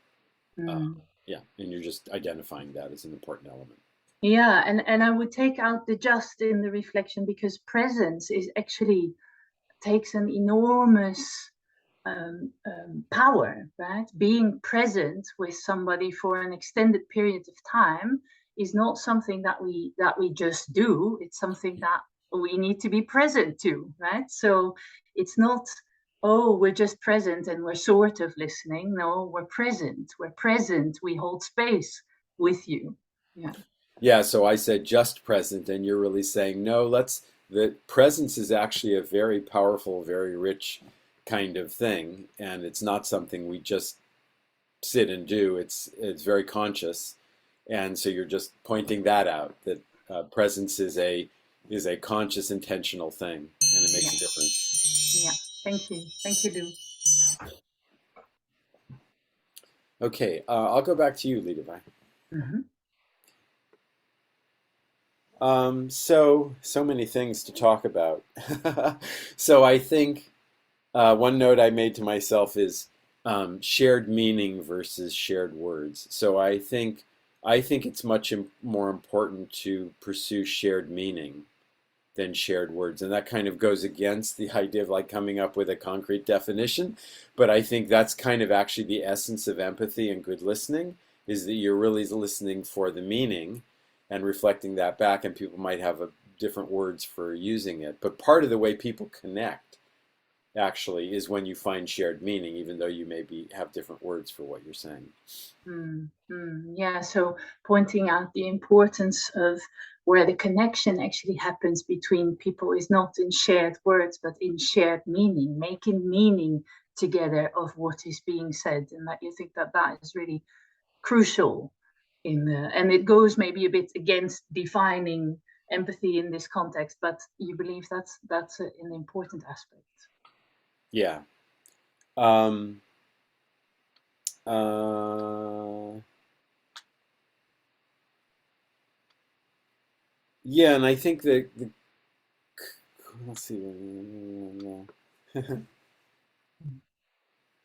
Yeah, and you're just identifying that as an important element. Yeah, and I would take out the just in the reflection, because presence is actually takes an enormous power, right? Being present with somebody for an extended period of time is not something that we just do. It's something that we need to be present to, right? So it's not, oh, we're just present and we're sort of listening. No, we're present. We're present. We hold space with you. Yeah. Yeah, so I said just present, and you're really saying no. The presence is actually a very powerful, very rich kind of thing, and it's not something we just sit and do. It's very conscious, and so you're just pointing that out, that presence is a conscious, intentional thing, and it makes a difference. Yeah, thank you, Lou. Okay, I'll go back to you, Lidewij. So many things to talk about. So I think one note I made to myself is shared meaning versus shared words. So I think it's much more important to pursue shared meaning than shared words, and that kind of goes against the idea of like coming up with a concrete definition. But I think that's kind of actually the essence of empathy and good listening, is that you're really listening for the meaning and reflecting that back, and people might have different words for using it. But part of the way people connect actually is when you find shared meaning, even though you maybe have different words for what you're saying. Yeah, so pointing out the importance of where the connection actually happens between people is not in shared words, but in shared meaning, making meaning together of what is being said, and that you think that that is really crucial and it goes maybe a bit against defining empathy in this context, but you believe that's an important aspect. Yeah. Yeah, and I think that let's see.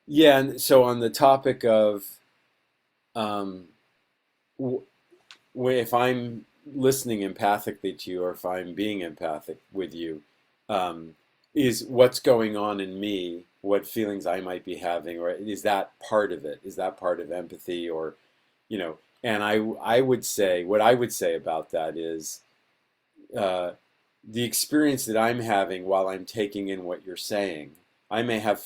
Yeah, and so on the topic of if I'm listening empathically to you, or if I'm being empathic with you, is what's going on in me, what feelings I might be having, or is that part of it? Is that part of empathy, or, and I would say, what I would say about that is the experience that I'm having while I'm taking in what you're saying. I have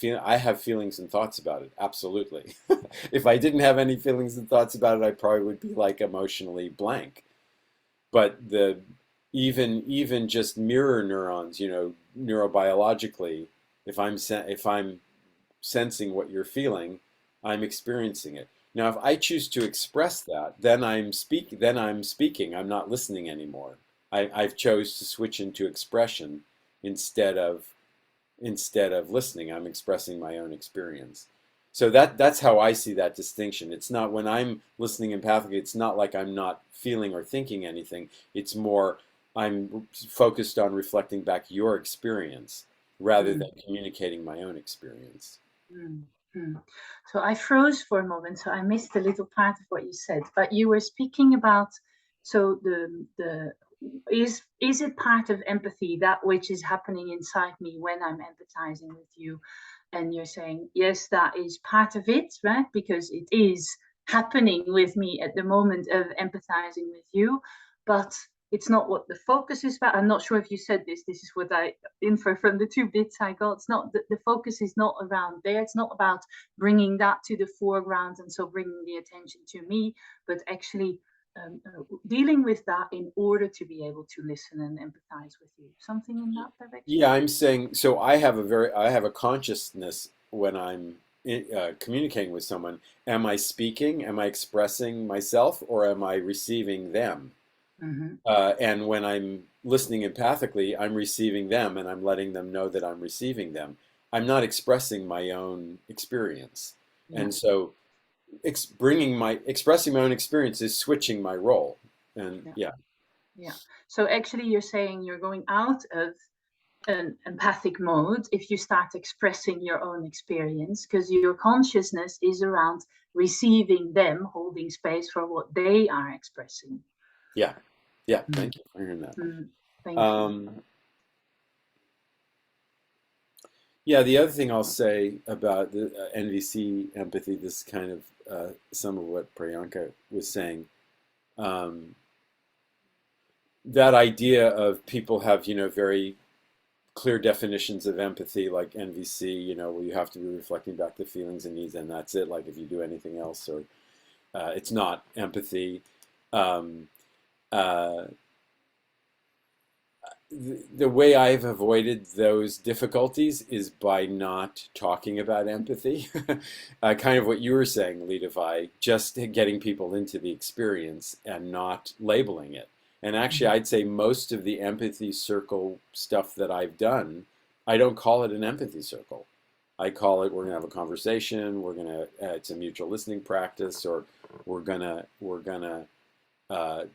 feelings and thoughts about it. Absolutely. If I didn't have any feelings and thoughts about it, I probably would be like emotionally blank. But even just mirror neurons, neurobiologically, if I'm sensing what you're feeling, I'm experiencing it. Now, if I choose to express that, then I'm speaking. I'm not listening anymore. I've chose to switch into expression instead of listening. I'm expressing my own experience. So that's how I see that distinction. It's not, when I'm listening empathically, it's not like I'm not feeling or thinking anything. It's more I'm focused on reflecting back your experience rather than communicating my own experience. So I froze for a moment, so I missed a little part of what you said. But you were speaking about, so is it part of empathy, that which is happening inside me when I'm empathizing with you? And you're saying, yes, that is part of it, right? Because it is happening with me at the moment of empathizing with you, but it's not what the focus is about. I'm not sure if you said this. This is what I infer from the 2 bits I got. It's not the focus is not around there. It's not about bringing that to the foreground and so bringing the attention to me, but actually dealing with that in order to be able to listen and empathize with you. Something in that direction? Yeah, I'm saying, so I have a consciousness when I'm communicating with someone. Am I speaking? Am I expressing myself, or am I receiving them? And when I'm listening empathically, I'm receiving them, and I'm letting them know that I'm receiving them. I'm not expressing my own experience. Yeah. And so expressing my own experience is switching my role. And yeah. So actually you're saying you're going out of an empathic mode if you start expressing your own experience, because your consciousness is around receiving them, holding space for what they are expressing. Yeah. Thank you for hearing that. Thank you. Yeah, the other thing I'll say about the NVC empathy, this kind of some of what Priyanka was saying, that idea of people have, very clear definitions of empathy, like NVC, where you have to be reflecting back the feelings and needs, and that's it. Like if you do anything else, or it's not empathy. The way I've avoided those difficulties is by not talking about empathy. Kind of what you were saying, Lidewij, just getting people into the experience and not labeling it. And actually, I'd say most of the empathy circle stuff that I've done, I don't call it an empathy circle. I call it, we're gonna have a conversation, it's a mutual listening practice, or we're gonna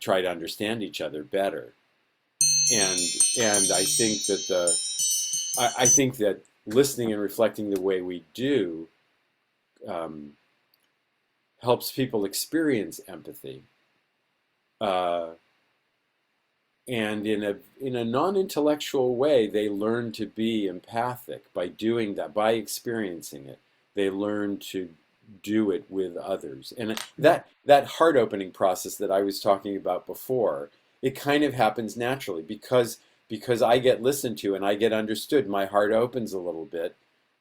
try to understand each other better. And I think that I think that listening and reflecting the way we do helps people experience empathy. And in a non-intellectual way, they learn to be empathic by doing that, by experiencing it. They learn to do it with others. And that heart opening process that I was talking about before, it kind of happens naturally because I get listened to and I get understood. My heart opens a little bit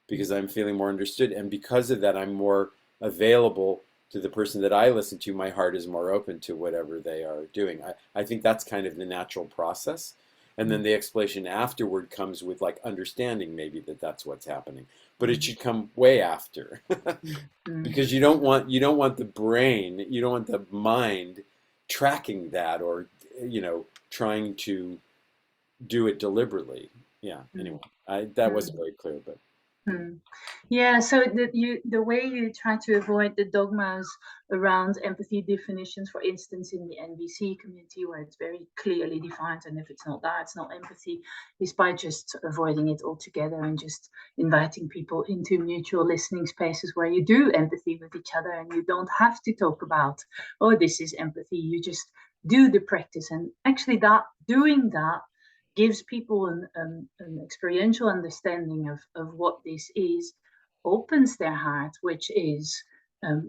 because I'm feeling more understood. And because of that, I'm more available to the person that I listen to. My heart is more open to whatever they are doing. I think that's kind of the natural process. And then the explanation afterward comes with like understanding maybe that that's what's happening. But it should come way after because you don't want the brain, you don't want the mind tracking that or, trying to do it deliberately. Yeah. Anyway, that wasn't very clear, but. Yeah, so the way you try to avoid the dogmas around empathy definitions, for instance, in the NVC community, where it's very clearly defined, and if it's not that, it's not empathy, is by just avoiding it altogether and just inviting people into mutual listening spaces where you do empathy with each other, and you don't have to talk about, oh, this is empathy. You just do the practice, and actually doing that gives people an experiential understanding of what this is, opens their heart, which is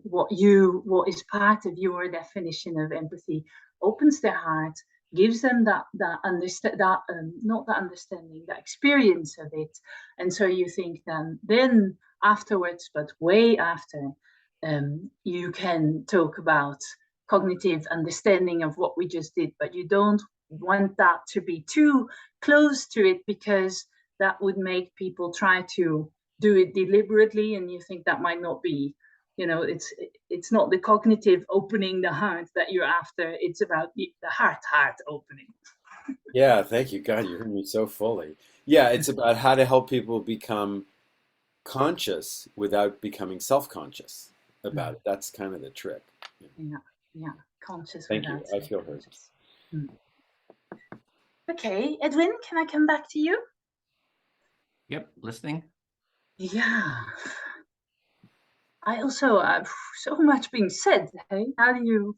what is part of your definition of empathy, opens their heart, gives them that experience of it. And so you think then afterwards, but way after, you can talk about cognitive understanding of what we just did, but you don't want that to be too close to it because that would make people try to do it deliberately, and you think that might not be, it's not the cognitive opening the heart that you're after, it's about the heart opening. Yeah, thank you. God, you heard me so fully. Yeah, it's about how to help people become conscious without becoming self-conscious about it. That's kind of the trick. Yeah, conscious. Thank you. I feel heard. Okay, Edwin, can I come back to you? Yep, listening. Yeah. I also have so much being said. Hey, how do you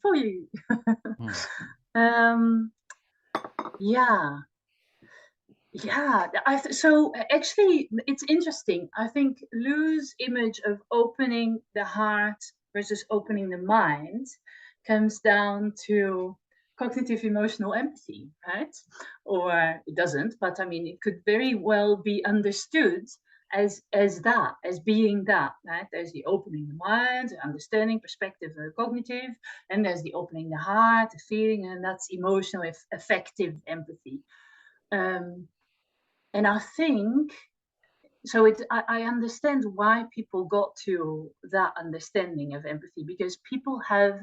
so actually it's interesting. I think Lou's image of opening the heart versus opening the mind comes down to cognitive emotional empathy, right? Or it doesn't, but I mean, it could very well be understood as being that, right? There's the opening the mind, the understanding, perspective, cognitive, and there's the opening the heart, the feeling, and that's emotional, affective empathy. And I think so. I understand why people got to that understanding of empathy, because people have,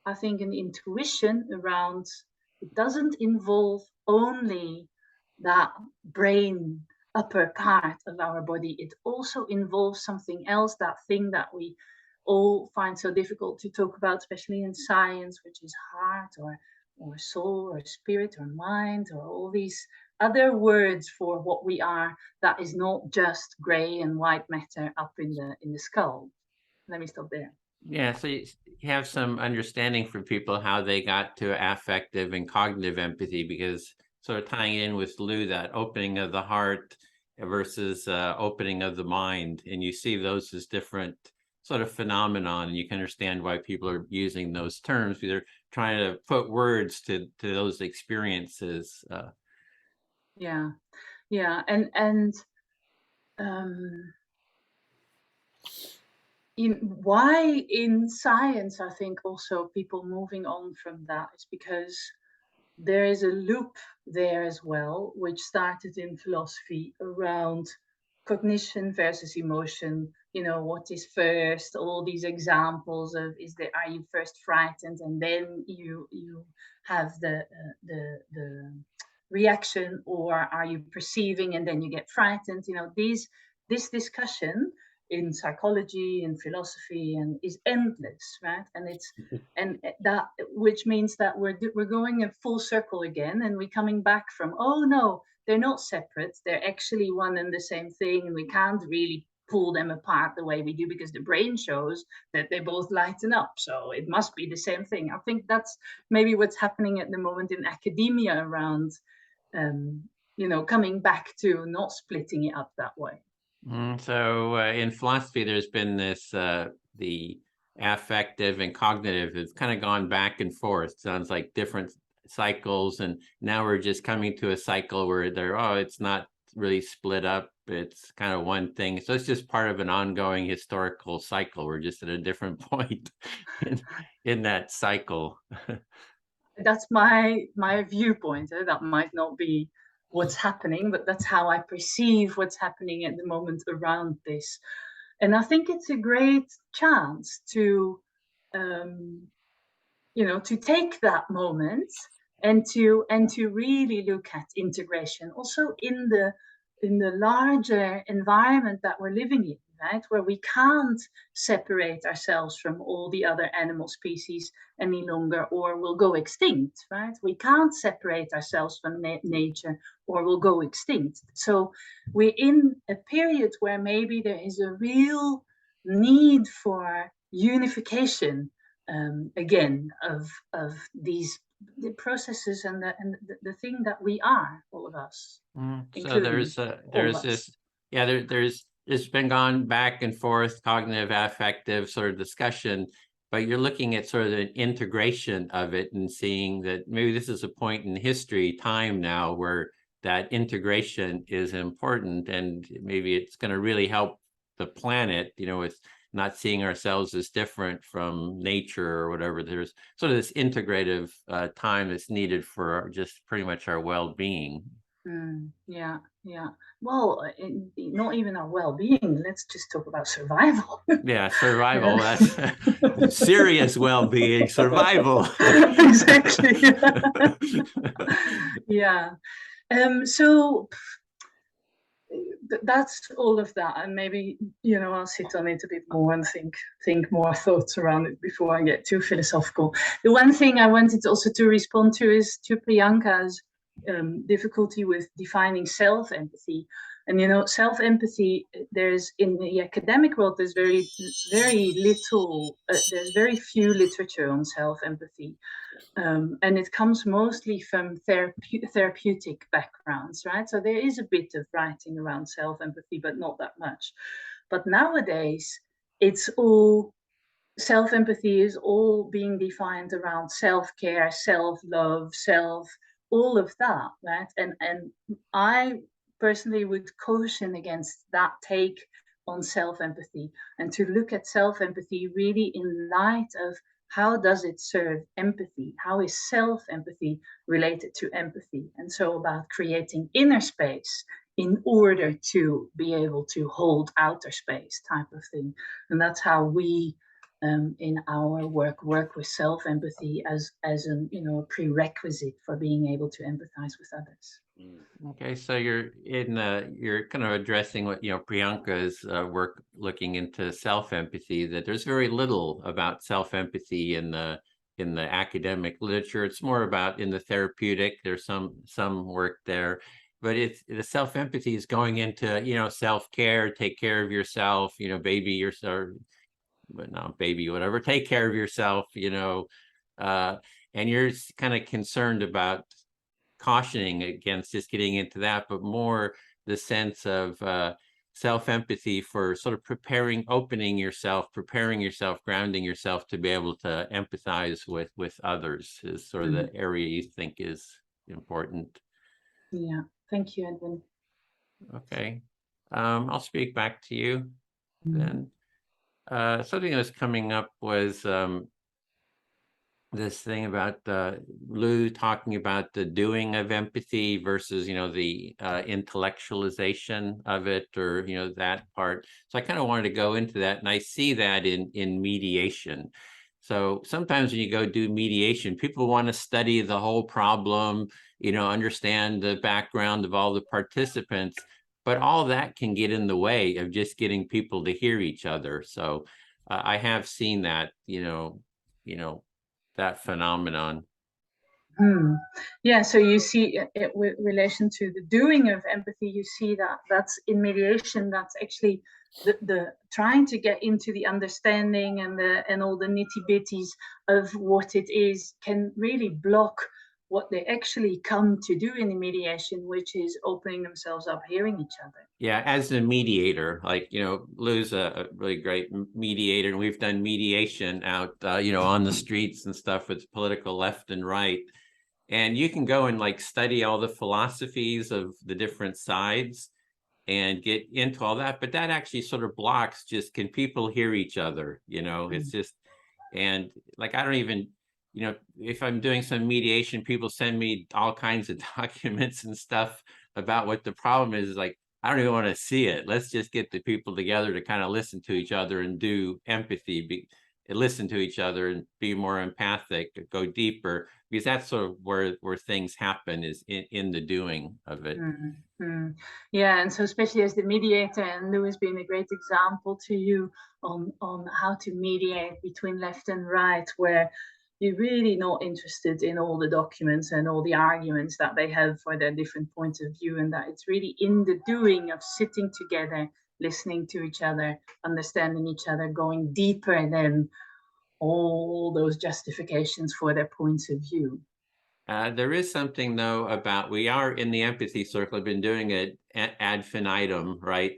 I think, an intuition around it doesn't involve only that brain upper part of our body. It also involves something else, that thing that we all find so difficult to talk about, especially in science, which is heart or soul or spirit or mind, or all these other words for what we are that is not just gray and white matter up in the skull. Let me stop there. Yeah, so you have some understanding from people how they got to affective and cognitive empathy, because sort of tying in with Lou, that opening of the heart versus opening of the mind, and you see those as different sort of phenomenon, and you can understand why people are using those terms. They're trying to put words to those experiences. Yeah, and why in science, I think also people moving on from that is because there is a loop there as well, which started in philosophy around cognition versus emotion. What is first? All these examples of are you first frightened and then you have the reaction, or are you perceiving and then you get frightened? This discussion in psychology and philosophy and is endless, right? And it's and that, which means that we're going in full circle again, and we're coming back from, oh no, they're not separate, they're actually one and the same thing, and we can't really pull them apart the way we do, because the brain shows that they both lighten up. So it must be the same thing. I think that's maybe what's happening at the moment in academia around, coming back to not splitting it up that way. So in philosophy, there's been this, the affective and cognitive has kind of gone back and forth. Sounds like different cycles. And now we're just coming to a cycle where it's not really split up. It's kind of one thing. So it's just part of an ongoing historical cycle. We're just at a different point in that cycle. That's my viewpoint. That might not be what's happening, but that's how I perceive what's happening at the moment around this. And I think it's a great chance to, to take that moment and to really look at integration, also in the larger environment that we're living in, right? Where we can't separate ourselves from all the other animal species any longer, or we'll go extinct, right? We can't separate ourselves from nature, or we'll go extinct. So we're in a period where maybe there is a real need for unification, again, of the processes and the thing that we are, all of us. So there's been gone back and forth, cognitive, affective sort of discussion, but you're looking at sort of an integration of it and seeing that maybe this is a point in history, time now, where that integration is important, and maybe it's going to really help the planet, with not seeing ourselves as different from nature or whatever. There's sort of this integrative time that's needed for just pretty much our well-being. Yeah. Well, not even our well-being. Let's just talk about survival. Yeah, survival. That's serious well-being, survival. Exactly. Yeah. So that's all of that, and maybe I'll sit on it a bit more and think more thoughts around it before I get too philosophical. The one thing I wanted also to respond to is to Priyanka's difficulty with defining self-empathy. And self-empathy, there's in the academic world, there's very little, there's very few literature on self-empathy. And it comes mostly from therapeutic backgrounds, right? So there is a bit of writing around self-empathy, but not that much. But nowadays, it's all, self-empathy is all being defined around self-care, self-love, all of that, right? And I personally would caution against that take on self-empathy, and to look at self-empathy really in light of how does it serve empathy? How is self-empathy related to empathy? And so about creating inner space in order to be able to hold outer space type of thing. And that's how we in our work with self-empathy as a prerequisite for being able to empathize with others. Okay, so you're kind of addressing what Priyanka's work looking into self-empathy, that there's very little about self-empathy in the academic literature. It's more about in the therapeutic. There's some work there, but the self-empathy is going into self-care, take care of yourself, baby yourself, but not baby, whatever, take care of yourself, and you're kind of concerned about cautioning against just getting into that, but more the sense of self-empathy for sort of opening yourself, preparing yourself, grounding yourself to be able to empathize with others is sort of the area you think is important. Yeah, thank you, Edwin. Okay, I'll speak back to you then. Something that was coming up was this thing about Lou talking about the doing of empathy versus the intellectualization of it, or that part. So I kind of wanted to go into that, and I see that in mediation. So sometimes when you go do mediation, people want to study the whole problem, understand the background of all the participants, but all that can get in the way of just getting people to hear each other. So I have seen that, that phenomenon. Yeah, so you see it with relation to the doing of empathy, you see that that's in mediation, that's actually the trying to get into the understanding and all the nitty-bitties of what it is can really block what they actually come to do in the mediation, which is opening themselves up, hearing each other. Yeah, as a mediator, like, Lou's a really great mediator, and we've done mediation out, on the streets and stuff with political left and right. And you can go and like study all the philosophies of the different sides and get into all that, but that actually sort of blocks just, can people hear each other? It's just, and like, I don't even, if I'm doing some mediation, people send me all kinds of documents and stuff about what the problem is. Like, I don't even want to see it. Let's just get the people together to kind of listen to each other and do empathy, listen to each other and be more empathic, go deeper, because that's sort of where things happen, is in the doing of it. Yeah, and so especially as the mediator, and Lou has been a great example to you on how to mediate between left and right, where you're really not interested in all the documents and all the arguments that they have for their different points of view, and that it's really in the doing of sitting together, listening to each other, understanding each other, going deeper than all those justifications for their points of view. There is something, though, about, we are in the empathy circle, I've been doing it ad infinitum, right?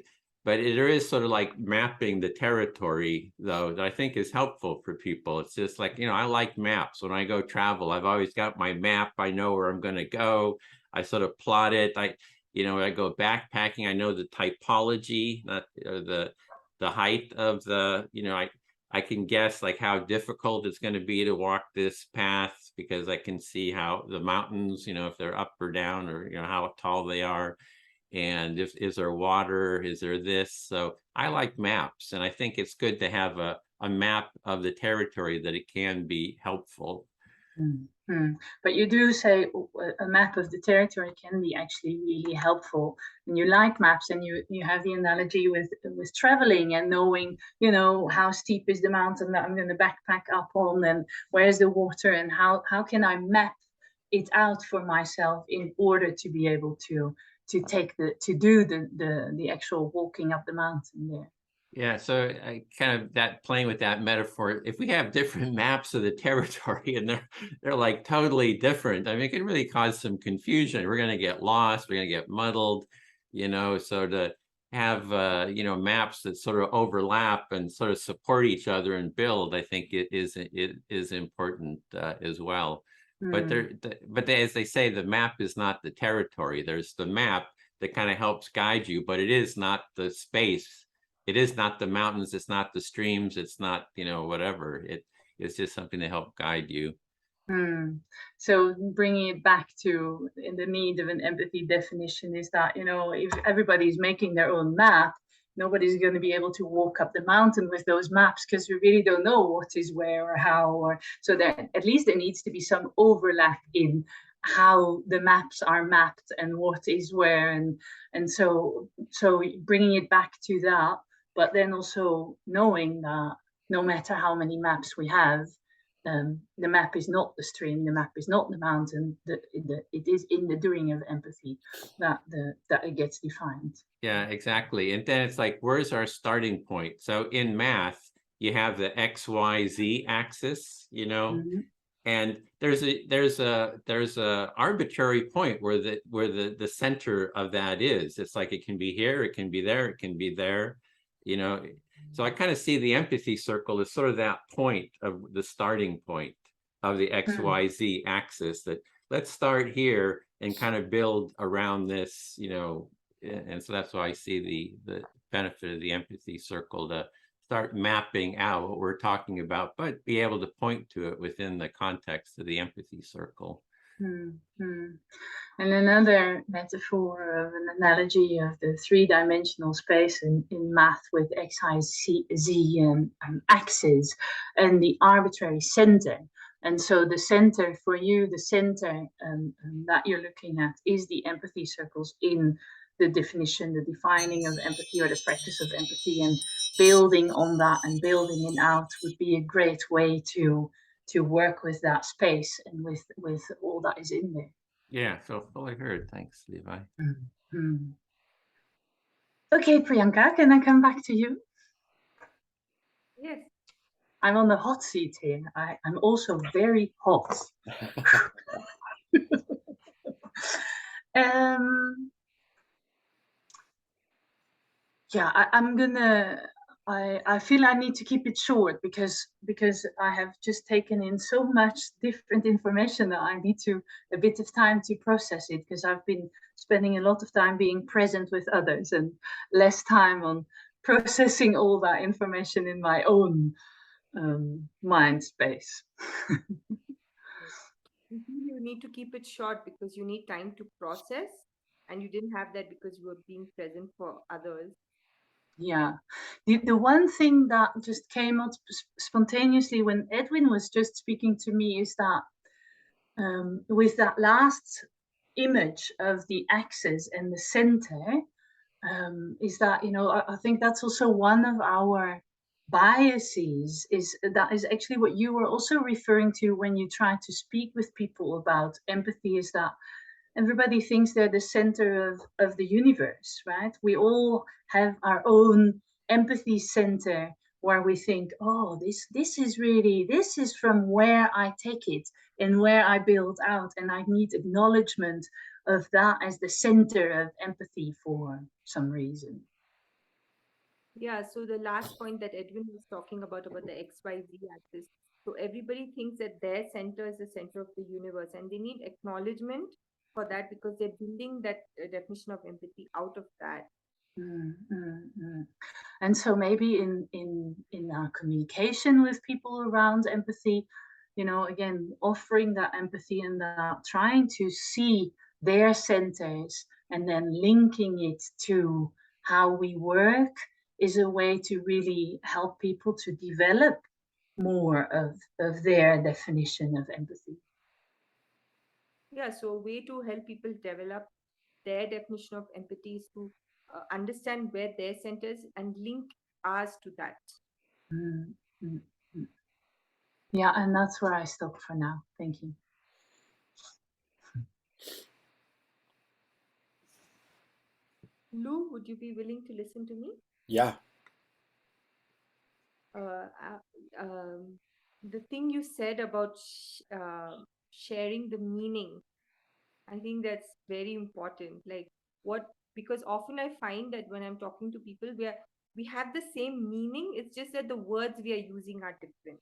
But there is sort of like mapping the territory, though, that I think is helpful for people. It's just like, I like maps. When I go travel, I've always got my map. I know where I'm going to go. I sort of plot it. I go backpacking, I know the typology, not the height of the, I can guess like how difficult it's going to be to walk this path, because I can see how the mountains, if they're up or down, or how tall they are, and is there water, is there this. So I like maps, and I think it's good to have a map of the territory, that it can be helpful. But you do say a map of the territory can be actually really helpful, and you like maps, and you have the analogy with traveling and knowing, how steep is the mountain that I'm going to backpack up on, and where's the water, and how can I map it out for myself in order to be able to do the actual walking up the mountain there. Yeah, so I kind of that playing with that metaphor, if we have different maps of the territory and they're like totally different, I mean, it can really cause some confusion. We're going to get lost, we're going to get muddled, so to have, maps that sort of overlap and sort of support each other and build, I think it is important as well. But as they say, the map is not the territory. There's the map that kind of helps guide you, but it is not the space. It is not the mountains, it's not the streams, it's not, whatever. It's just something to help guide you. So bringing it back to the need of an empathy definition is that, if everybody's making their own map, nobody's going to be able to walk up the mountain with those maps, because we really don't know what is where or how, or so that at least there needs to be some overlap in how the maps are mapped and what is where, and so bringing it back to that, but then also knowing that no matter how many maps we have, the map is not the stream, the map is not the mountain, it is in the doing of empathy that it gets defined. Yeah, exactly. And then it's like, where's our starting point? So in math, you have the XYZ axis, and there's a arbitrary point where the center of that is. It's like, it can be here, it can be there, it can be there, So I kind of see the empathy circle as sort of that point of the starting point of the XYZ axis, that let's start here and kind of build around this, and so that's why I see the benefit of the empathy circle, to start mapping out what we're talking about, but be able to point to it within the context of the empathy circle. And another metaphor of an analogy of the three-dimensional space in math with X, Y, Z and axes, and the arbitrary center. And so the center for you, the center that you're looking at, is the empathy circles in the definition, the defining of empathy, or the practice of empathy, and building on that and building it out would be a great way to work with that space and with all that is in there. Yeah, so fully heard. Thanks, Levi. Okay, Priyanka, can I come back to you? Yes. I'm on the hot seat here. I'm also very hot. um, yeah, I feel I need to keep it short because I have just taken in so much different information that I need to a bit of time to process it, because I've been spending a lot of time being present with others and less time on processing all that information in my own mind space. You need to keep it short because you need time to process, and you didn't have that because you were being present for others. Yeah, the one thing that just came out spontaneously when Edwin was just speaking to me is that with that last image of the axis and the center, is that, you know, I think that's also one of our biases, is that is actually what you were also referring to when you try to speak with people about empathy, is that everybody thinks they're the center of the universe, right? We all have our own empathy center where we think, oh, this is really, this is from where I take it and where I build out, and I need acknowledgement of that as the center of empathy for some reason. Yeah, so the last point that Edwin was talking about the XYZ axis. So everybody thinks that their center is the center of the universe, and they need acknowledgement for that because they're building that definition of empathy out of that. Mm, mm, mm. And so maybe in our communication with people around empathy, you know, again, offering that empathy and that trying to see their centers and then linking it to how we work is a way to really help people to develop more of their definition of empathy. Yeah, so a way to help people develop their definition of empathy is to understand where their centers and link ours to that. Mm, mm, mm. Yeah, and that's where I stop for now. Thank you. Lou, would you be willing to listen to me? Yeah. uh, uh, the thing you said about sharing the meaning, I think that's very important. Like what, because often I find that when I'm talking to people, we have the same meaning. It's just that the words we are using are different.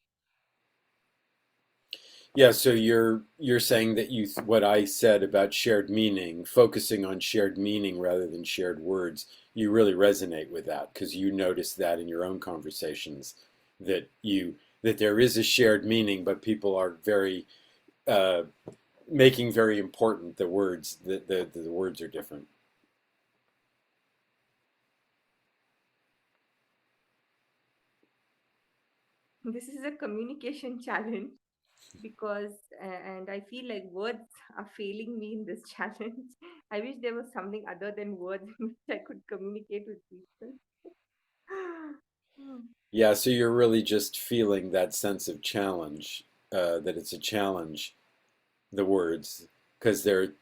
Yeah, so you're saying that what I said about shared meaning, focusing on shared meaning rather than shared words, you really resonate with that because you notice that in your own conversations that that there is a shared meaning, but people are very uh, making very important the words. The words are different. This is a communication challenge because, and I feel like words are failing me in this challenge. I wish there was something other than words in which I could communicate with people. Yeah, so you're really just feeling that sense of challenge, that it's a challenge, the words, because they're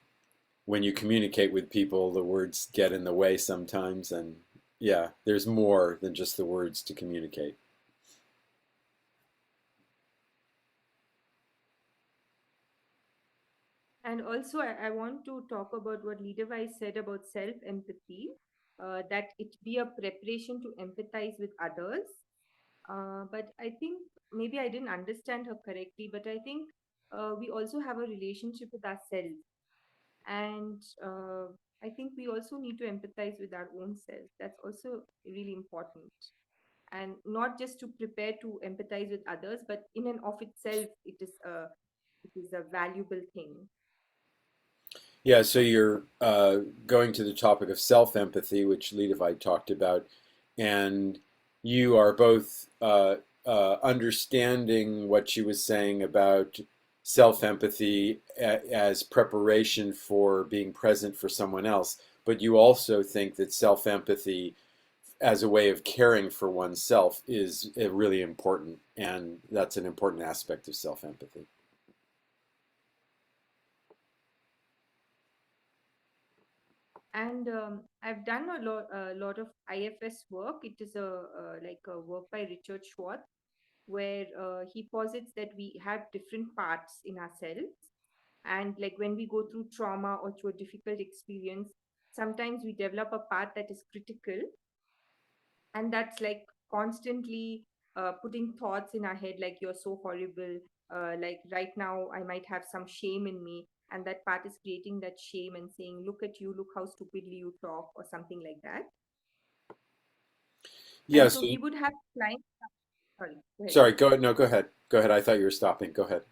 when you communicate with people, the words get in the way sometimes, and yeah, there's more than just the words to communicate. And also, I want to talk about what Lidewij said about self empathy, that it be a preparation to empathize with others. But I think maybe I didn't understand her correctly, but I think we also have a relationship with ourselves. And I think we also need to empathize with our own selves. That's also really important. And not just to prepare to empathize with others, but in and of itself, it is a valuable thing. Yeah, so you're going to the topic of self-empathy, which Lidewij talked about, and you are both understanding what she was saying about self-empathy as preparation for being present for someone else, but you also think that self-empathy as a way of caring for oneself is really important, and that's an important aspect of self-empathy. And I've done a lot of IFS work. It is like a work by Richard Schwartz, where he posits that we have different parts in ourselves. And like when we go through trauma or through a difficult experience, sometimes we develop a part that is critical, and that's like constantly putting thoughts in our head like you're so horrible, like right now I might have some shame in me, and that part is creating that shame and saying, look at you, look how stupidly you talk, or something like that. Yeah. And so So, he would have clients. Sorry, go ahead. sorry. Go ahead. No, go ahead. Go ahead. I thought you were stopping. Go ahead.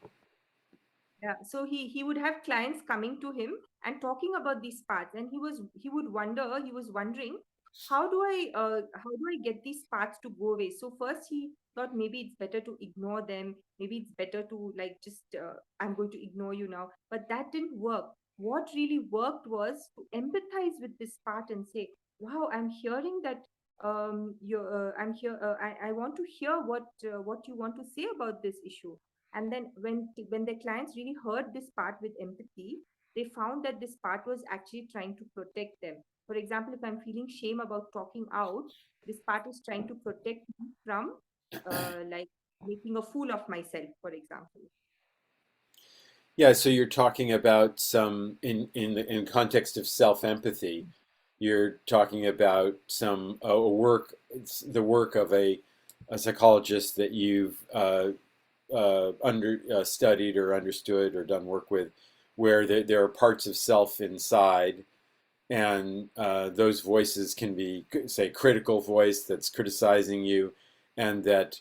Yeah, so he would have clients coming to him and talking about these parts, and he was wondering, how do I get these parts to go away? So first he thought maybe it's better to ignore them, maybe it's better to like just I'm going to ignore you now, but that didn't work. What really worked was to empathize with this part and say, wow, I'm hearing that you I'm here I want to hear what you want to say about this issue. And then when the clients really heard this part with empathy, they found that this part was actually trying to protect them. For example, if I'm feeling shame about talking out, this part is trying to protect me from like making a fool of myself, for example. Yeah. So you're talking about some in context of self-empathy. You're talking about some work, it's the work of a psychologist that you've studied or understood or done work with, where there are parts of self inside, and those voices can be, say, critical voice that's criticizing you, and that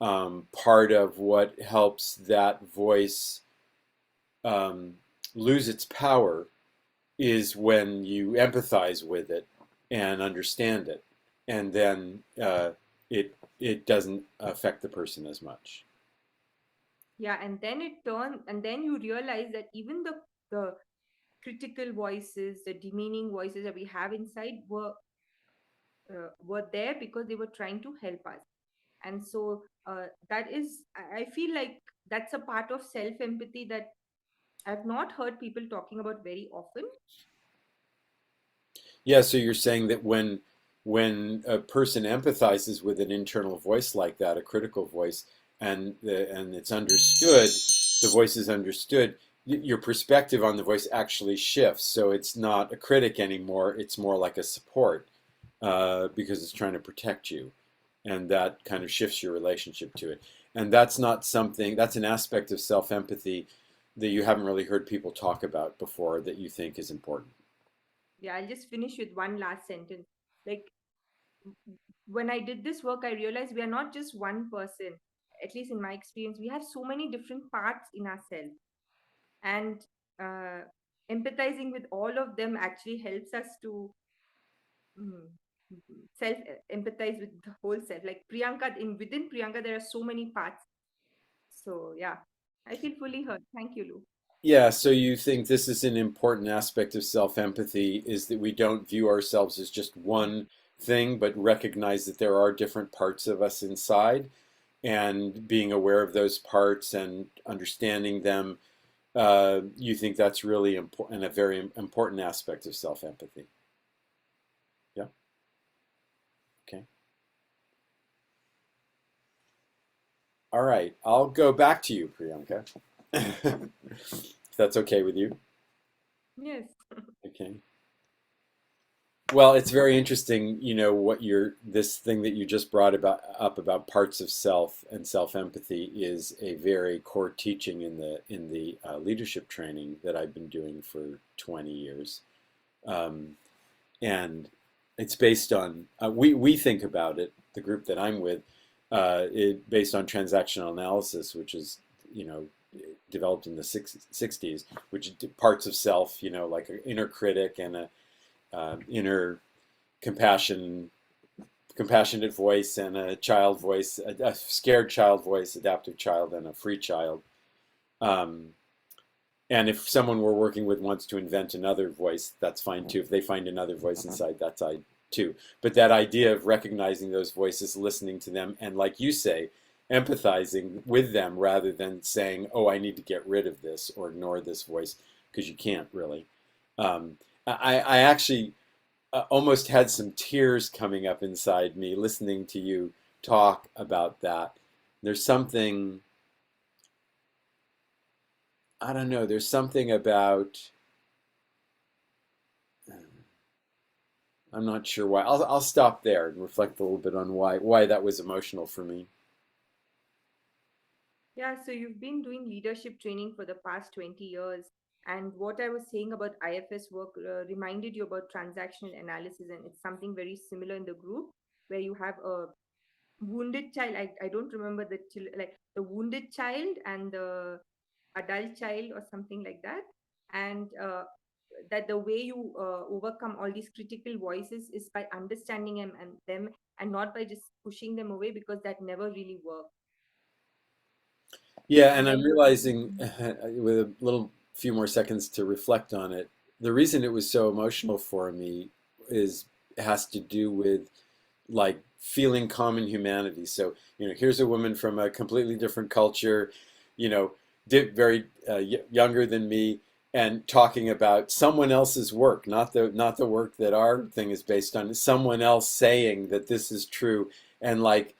part of what helps that voice um, lose its power is when you empathize with it and understand it, and then it doesn't affect the person as much. Yeah, and then and then you realize that even the critical voices, the demeaning voices that we have inside were there because they were trying to help us. And so that is, I feel like that's a part of self empathy that I've not heard people talking about very often. Yeah, so you're saying that when a person empathizes with an internal voice like that, a critical voice, and it's understood, the voice is understood, your perspective on the voice actually shifts. So it's not a critic anymore, it's more like a support, because it's trying to protect you. And that kind of shifts your relationship to it. And that's not something, that's an aspect of self-empathy that you haven't really heard people talk about before that you think is important. Yeah, I'll just finish with one last sentence. Like when I did this work, I realized we are not just one person. At least in my experience, we have so many different parts in ourselves, and uh, empathizing with all of them actually helps us to mm, self empathize with the whole self. Like Priyanka, in within Priyanka, there are so many parts. So yeah, I feel fully heard. Thank you, Lou. Yeah, so you think this is an important aspect of self-empathy is that we don't view ourselves as just one thing, but recognize that there are different parts of us inside, and being aware of those parts and understanding them, you think that's really important, a very important aspect of self-empathy. Yeah, okay. All right, I'll go back to you, Priyanka. If that's okay with you. Yes. Okay. Well, it's very interesting, what this thing that you just brought up about parts of self and self-empathy is a very core teaching in the leadership training that I've been doing for 20 years, and it's based on we think about it. The group that I'm with, based on transactional analysis, which is developed in the 60s, which parts of self, like an inner critic and a inner compassionate voice and a child voice, a scared child voice, adaptive child, and a free child. Um, and if someone we're working with wants to invent another voice, that's fine too. If they find another voice inside, that's I too. But that idea of recognizing those voices, listening to them, and like you say, empathizing with them rather than saying, "Oh, I need to get rid of this or ignore this voice," because you can't really. I actually almost had some tears coming up inside me listening to you talk about that. There's something, I don't know, there's something about, I'm not sure why. I'll stop there and reflect a little bit on why that was emotional for me. Yeah, so you've been doing leadership training for the past 20 years. And what I was saying about IFS work reminded you about transactional analysis. And it's something very similar in the group where you have a wounded child. I don't remember like the wounded child and the adult child or something like that. And that the way you overcome all these critical voices is by understanding them and not by just pushing them away because that never really works. Yeah, And and I'm then realizing with a little few more seconds to reflect on it, the reason it was so emotional for me has to do with like feeling common humanity. So, here's a woman from a completely different culture, you know, very younger than me, and talking about someone else's work, not the work that our thing is based on, someone else saying that this is true, and like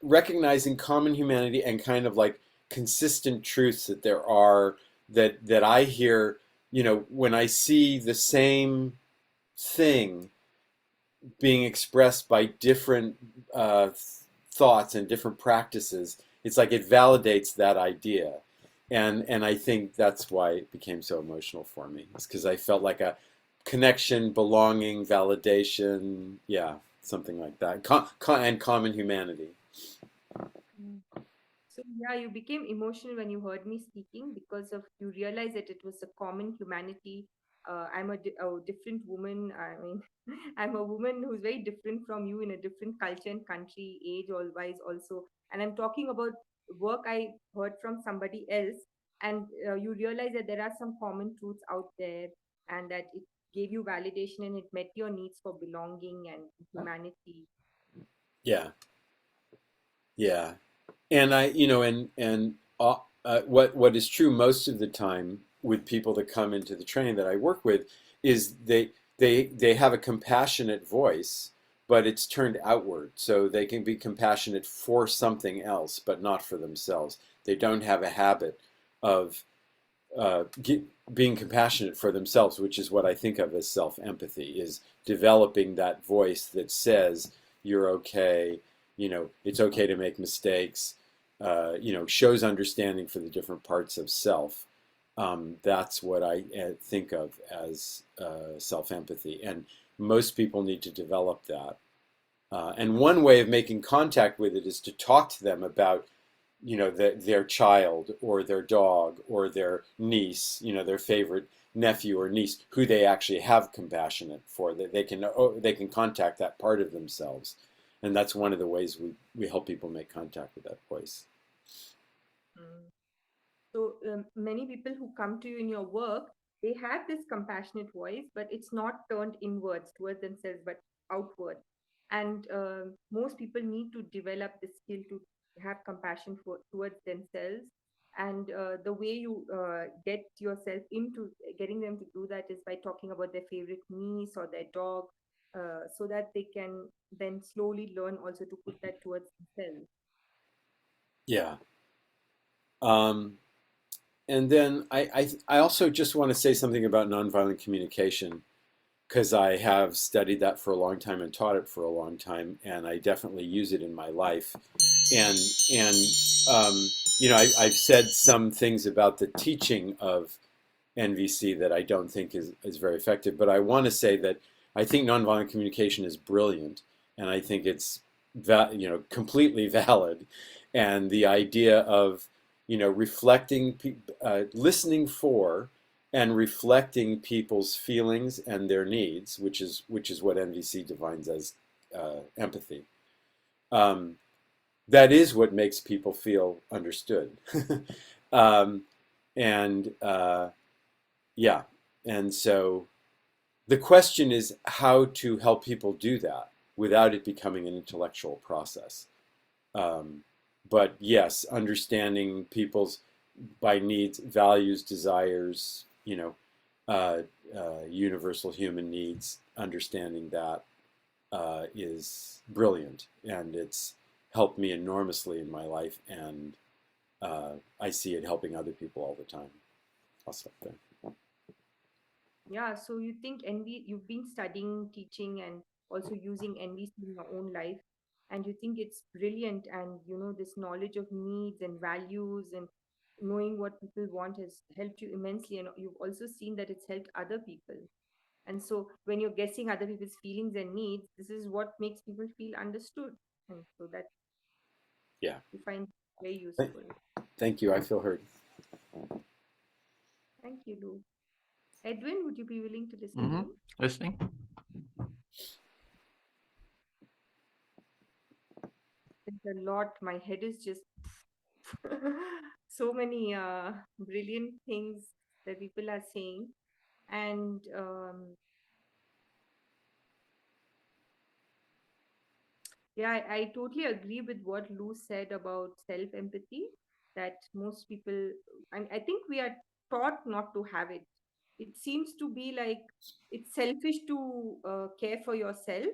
recognizing common humanity and kind of like consistent truths that there are that I hear, when I see the same thing being expressed by different thoughts and different practices. It's like it validates that idea, and I think that's why it became so emotional for me. It's because I felt like a connection, belonging, validation, yeah, something like that, and common humanity. Mm. So yeah, you became emotional when you heard me speaking because of you realized that it was a common humanity. I'm a different woman. I mean, I'm a woman who's very different from you in a different culture and country, age all wise also. And I'm talking about work I heard from somebody else, and you realize that there are some common truths out there, and that it gave you validation and it met your needs for belonging and humanity. Yeah, yeah. And I, what is true most of the time with people that come into the training that I work with is they have a compassionate voice, but it's turned outward. So they can be compassionate for something else, but not for themselves. They don't have a habit of being compassionate for themselves, which is what I think of as self-empathy, is developing that voice that says you're okay, it's okay to make mistakes, shows understanding for the different parts of self. That's what I think of as self-empathy, and most people need to develop that. And one way of making contact with it is to talk to them about their child or their dog or their niece, their favorite nephew or niece, who they actually have compassionate for, that they can contact that part of themselves. And that's one of the ways we help people make contact with that voice. Mm. So many people who come to you in your work, they have this compassionate voice, but it's not turned inwards towards themselves, but outward. And most people need to develop the skill to have compassion towards themselves. And the way you get yourself into getting them to do that is by talking about their favorite niece or their dog, so that they can then slowly learn also to put that towards themselves. Yeah. Um, and then I also just want to say something about nonviolent communication, because I have studied that for a long time and taught it for a long time, and I definitely use it in my life. And and um, I've said some things about the teaching of NVC that I don't think is very effective, but I want to say that I think nonviolent communication is brilliant, and I think it's completely valid. And the idea of reflecting, listening for and reflecting people's feelings and their needs, which is what NVC defines as empathy. Um, that is what makes people feel understood. um, and yeah, and so the question is how to help people do that without it becoming an intellectual process. Um, but yes, understanding people's by needs, values, desires, universal human needs, understanding that is brilliant, and it's helped me enormously in my life, and I see it helping other people all the time. I'll stop there. Yeah, so you think envy, you've been studying, teaching, and also using envy in your own life, and you think it's brilliant, and this knowledge of needs and values and knowing what people want has helped you immensely, and you've also seen that it's helped other people. And so when you're guessing other people's feelings and needs, this is what makes people feel understood. And so that Yeah. you find very useful. Thank you. I feel heard. Thank you, Lou. Edwin, would you be willing to listen in? Listening. There's a lot. My head is just so many brilliant things that people are saying. And yeah, I totally agree with what Lou said about self-empathy, that most people, and I think we are taught not to have it. It seems to be like it's selfish to care for yourself,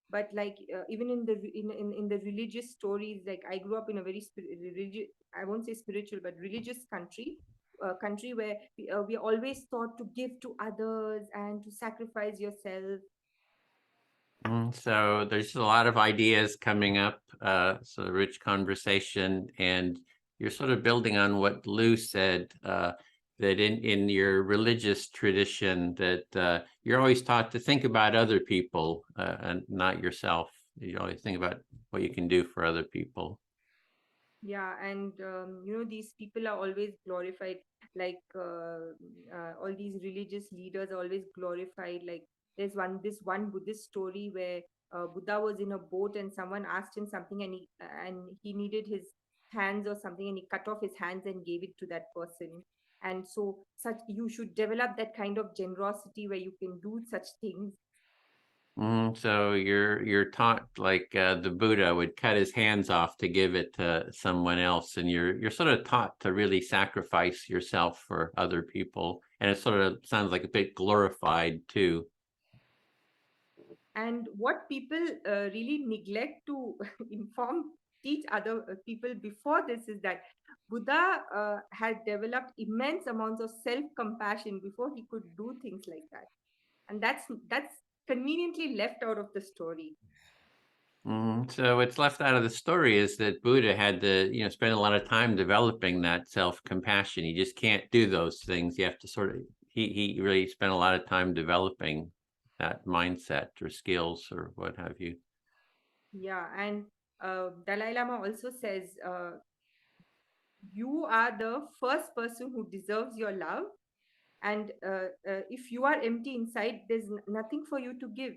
but like even in the in the religious stories, like I grew up in a very religious, I won't say spiritual, but religious country where we are always taught to give to others and to sacrifice yourself. So there's a lot of ideas coming up, so a rich conversation, and you're sort of building on what Lou said, that in your religious tradition, that you're always taught to think about other people and not yourself. You always think about what you can do for other people. Yeah, and these people are always glorified, like all these religious leaders are always glorified. Like there's this one Buddhist story where Buddha was in a boat and someone asked him something, and he needed his hands or something, and he cut off his hands and gave it to that person. And so such you should develop that kind of generosity where you can do such things. So you're taught like the Buddha would cut his hands off to give it to someone else, and you're sort of taught to really sacrifice yourself for other people, and it sort of sounds like a bit glorified too. And what people really neglect to teach other people before this is that Buddha had developed immense amounts of self-compassion before he could do things like that. And that's conveniently left out of the story. So what's left out of the story is that Buddha had to, spend a lot of time developing that self-compassion. You just can't do those things. You have to sort of, he really spent a lot of time developing that mindset or skills or what have you. Yeah, and Dalai Lama also says, you are the first person who deserves your love. And if you are empty inside, there's nothing for you to give.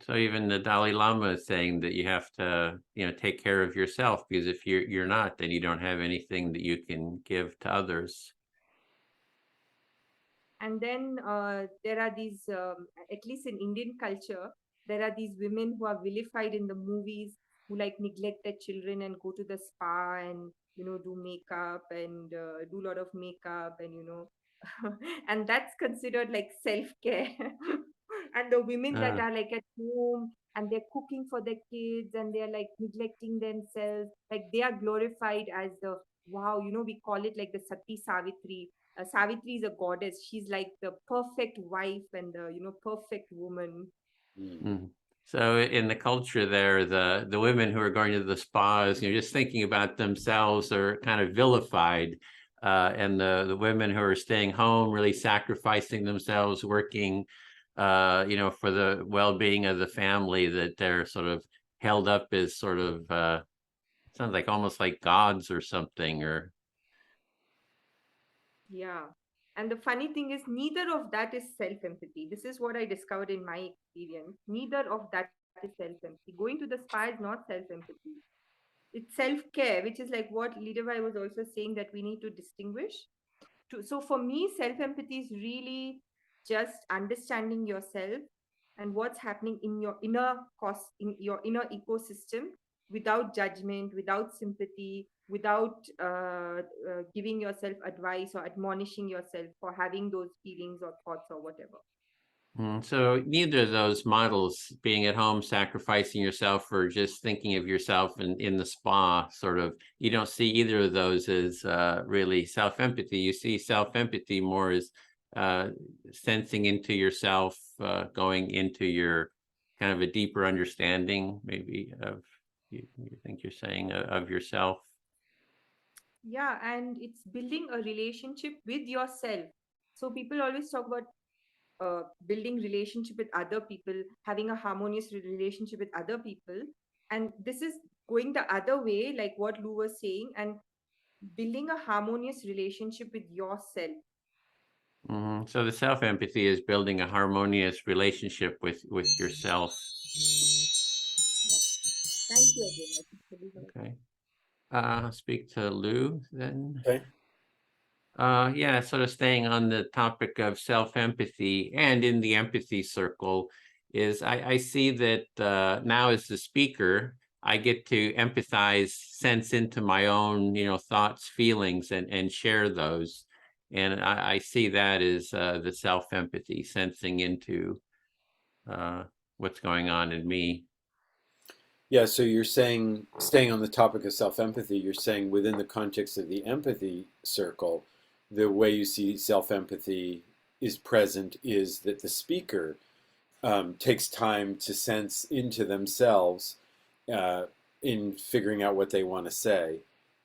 So even the Dalai Lama is saying that you have to, take care of yourself, because if you're not, then you don't have anything that you can give to others. And then there are these, at least in Indian culture, there are these women who are vilified in the movies, who like neglect their children and go to the spa and do makeup and do a lot of makeup and and that's considered like self-care. And the women that are like at home and they're cooking for their kids and they're like neglecting themselves, like they are glorified as the wow, we call it like the Sati Savitri. Savitri is a goddess. She's like the perfect wife and the perfect woman. So in the culture there, the women who are going to the spas, just thinking about themselves are kind of vilified. And the women who are staying home, really sacrificing themselves, working, for the well-being of the family, that they're sort of held up as sort of, sounds like almost like gods or something, or. Yeah. And the funny thing is, neither of that is self-empathy. This is what I discovered in my experience. Neither of that is self-empathy. Going to the spa is not self-empathy. It's self-care, which is like what Lidewij was also saying, that we need to distinguish. So for me, self-empathy is really just understanding yourself and what's happening in your inner ecosystem, without judgment, without sympathy, without giving yourself advice or admonishing yourself for having those feelings or thoughts or whatever. So neither of those models, being at home, sacrificing yourself, or just thinking of yourself in the spa, sort of, you don't see either of those as really self-empathy. You see self-empathy more as sensing into yourself, going into your kind of a deeper understanding, maybe, of you think you're saying of yourself. Yeah, and it's building a relationship with yourself. So people always talk about building relationship with other people, having a harmonious relationship with other people, and this is going the other way, like what Lou was saying, and building a harmonious relationship with yourself. So the self-empathy is building a harmonious relationship with yourself. Thank you, Edwin. Okay. I'll speak to Lou then. Okay. Yeah, sort of staying on the topic of self-empathy and in the empathy circle is I see that now as the speaker, I get to empathize, sense into my own, thoughts, feelings, and share those. And I see that as the self-empathy, sensing into what's going on in me. Yeah, so you're saying, staying on the topic of self-empathy, you're saying within the context of the empathy circle, the way you see self-empathy is present is that the speaker takes time to sense into themselves in figuring out what they want to say,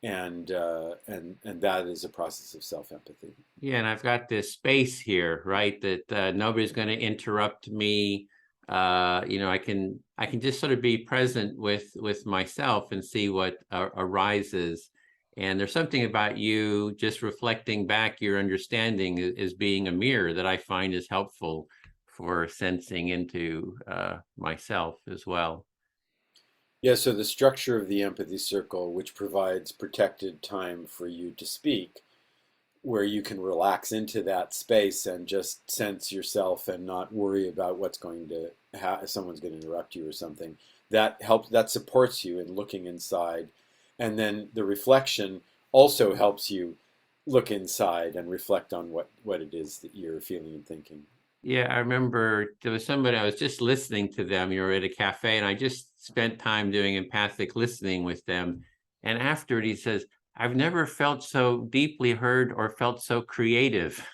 and that is a process of self-empathy. Yeah, and I've got this space here, right? That nobody's going to interrupt me. I can just sort of be present with myself and see what arises. And there's something about you just reflecting back your understanding is being a mirror that I find is helpful for sensing into myself as well. Yeah, so the structure of the empathy circle, which provides protected time for you to speak, where you can relax into that space and just sense yourself and not worry about what's going to someone's going to interrupt you or something. That helps, that supports you in looking inside. And then the reflection also helps you look inside and reflect on what it is that you're feeling and thinking. Yeah, I remember there was somebody, I was just listening to them. You were at a cafe, and I just spent time doing empathic listening with them. And afterward, he says, I've never felt so deeply heard or felt so creative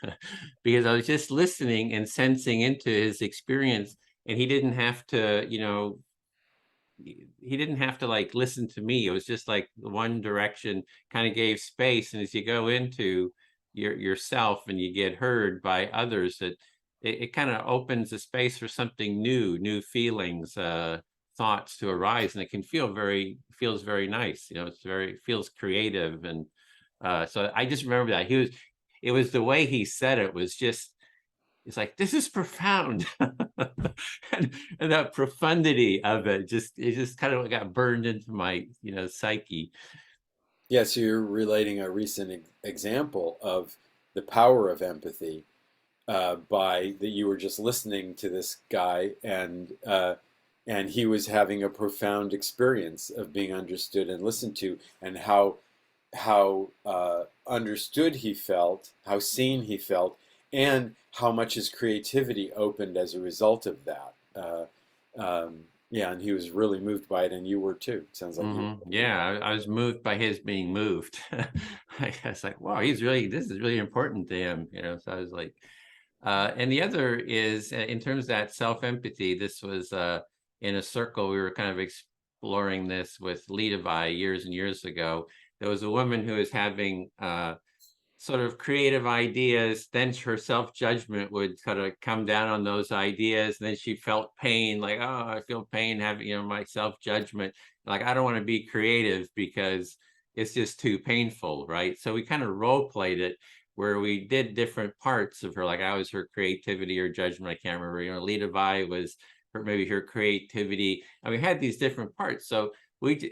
because I was just listening and sensing into his experience. And he didn't have to, like listen to me. It was just like one direction, kind of gave space. And as you go into yourself and you get heard by others, it kind of opens a space for something new feelings, thoughts to arise, and it can feels very nice. Feels creative. And so I just remember that it was the way he said it was just, it's like, this is profound. and that profundity of it just kind of got burned into my psyche. Yeah, so you're relating a recent example of the power of empathy by that you were just listening to this guy and he was having a profound experience of being understood and listened to, and how understood he felt, how seen he felt, and how much his creativity opened as a result of that. Yeah, and he was really moved by it, and you were too. It sounds like you. Yeah, I was moved by his being moved. I was like, wow, this is really important to him, So I was like, and the other is in terms of that self-empathy. This was in a circle. We were kind of exploring this with Lidewij years and years ago. There was a woman who was having sort of creative ideas, then her self-judgment would kind of come down on those ideas, and then she felt pain, like, oh, I feel pain having my self-judgment, like I don't want to be creative because it's just too painful, right? So we kind of role played it where we did different parts of her, like I was her creativity or judgment, I can't remember, Lidewij was maybe her creativity, and we had these different parts. So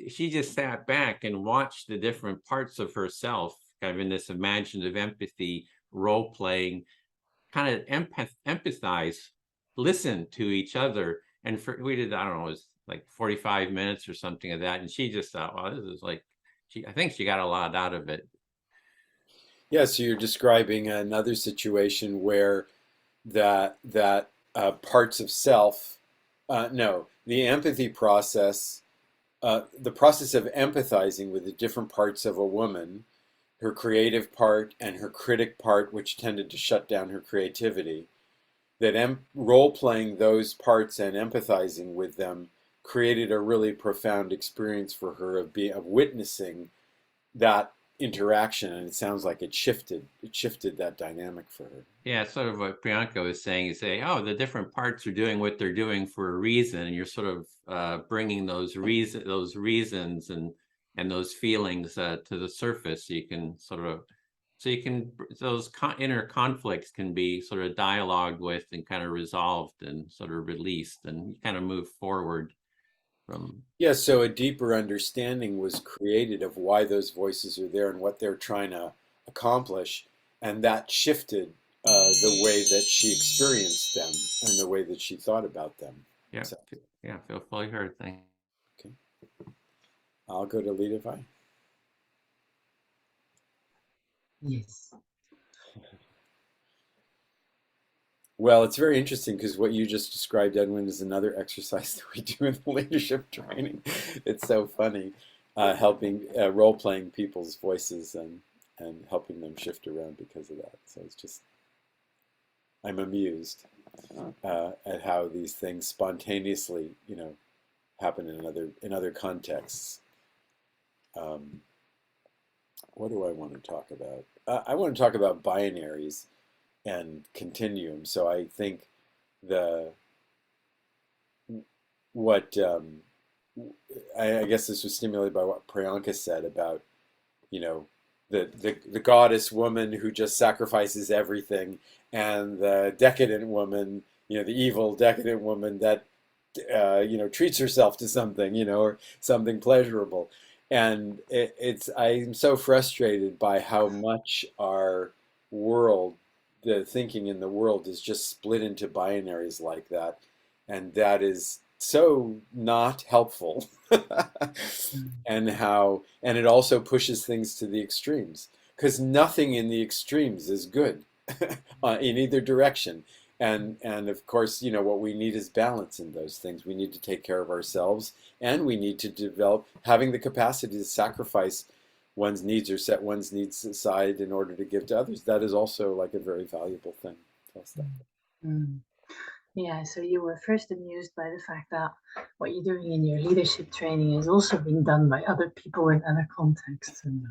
she just sat back and watched the different parts of herself, kind of in this imaginative empathy role playing, kind of empathize, listen to each other. And we did, I don't know, it was like 45 minutes or something of that. And she just thought, well, this is like, I think she got a lot out of it. Yeah, so you're describing another situation where that parts of self, no, the empathy process, the process of empathizing with the different parts of a woman, her creative part and her critic part, which tended to shut down her creativity, that role-playing those parts and empathizing with them created a really profound experience for her of witnessing that interaction, and it sounds like it shifted that dynamic for her. Yeah, sort of what Priyanka was saying. You say, oh, the different parts are doing what they're doing for a reason, and you're sort of bringing those reasons and those feelings to the surface. So you can those inner conflicts can be sort of dialogued with and kind of resolved and sort of released, and you kind of move forward from. Yeah, so a deeper understanding was created of why those voices are there and what they're trying to accomplish, and that shifted the way that she experienced them and the way that she thought about them. Yeah, So, yeah, feel fully heard. Thank you. Okay, I'll go to Lidewij. Yes. Well, it's very interesting because what you just described, Edwin, is another exercise that we do in leadership training. It's so funny, helping role-playing people's voices and helping them shift around because of that. So it's just, I'm amused at how these things spontaneously, happen in other contexts. What do I want to talk about? I want to talk about binaries and continuum. So I think I guess this was stimulated by what Priyanka said about, the goddess woman who just sacrifices everything, and the decadent woman, the evil decadent woman that treats herself to something, or something pleasurable. And I'm so frustrated by how much our world, the thinking in the world, is just split into binaries like that. And that is so not helpful. And it also pushes things to the extremes, because nothing in the extremes is good in either direction. And of course, what we need is balance in those things. We need to take care of ourselves, and we need to develop having the capacity to sacrifice one's needs or set one's needs aside in order to give to others. That is also like a very valuable thing. Yeah, so you were first amused by the fact that what you're doing in your leadership training is also being done by other people in other contexts, and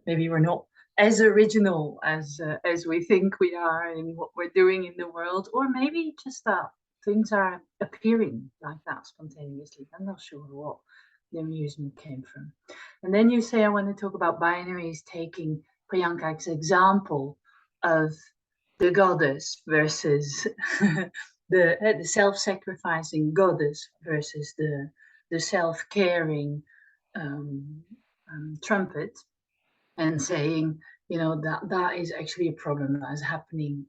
maybe we're not as original as we think we are in what we're doing in the world, or maybe just that things are appearing like that spontaneously. I'm not sure what the amusement came from. And then you say, I want to talk about binaries, taking Priyanka's example of the goddess versus the self-sacrificing goddess versus the self-caring trumpet, and saying, that is actually a problem that is happening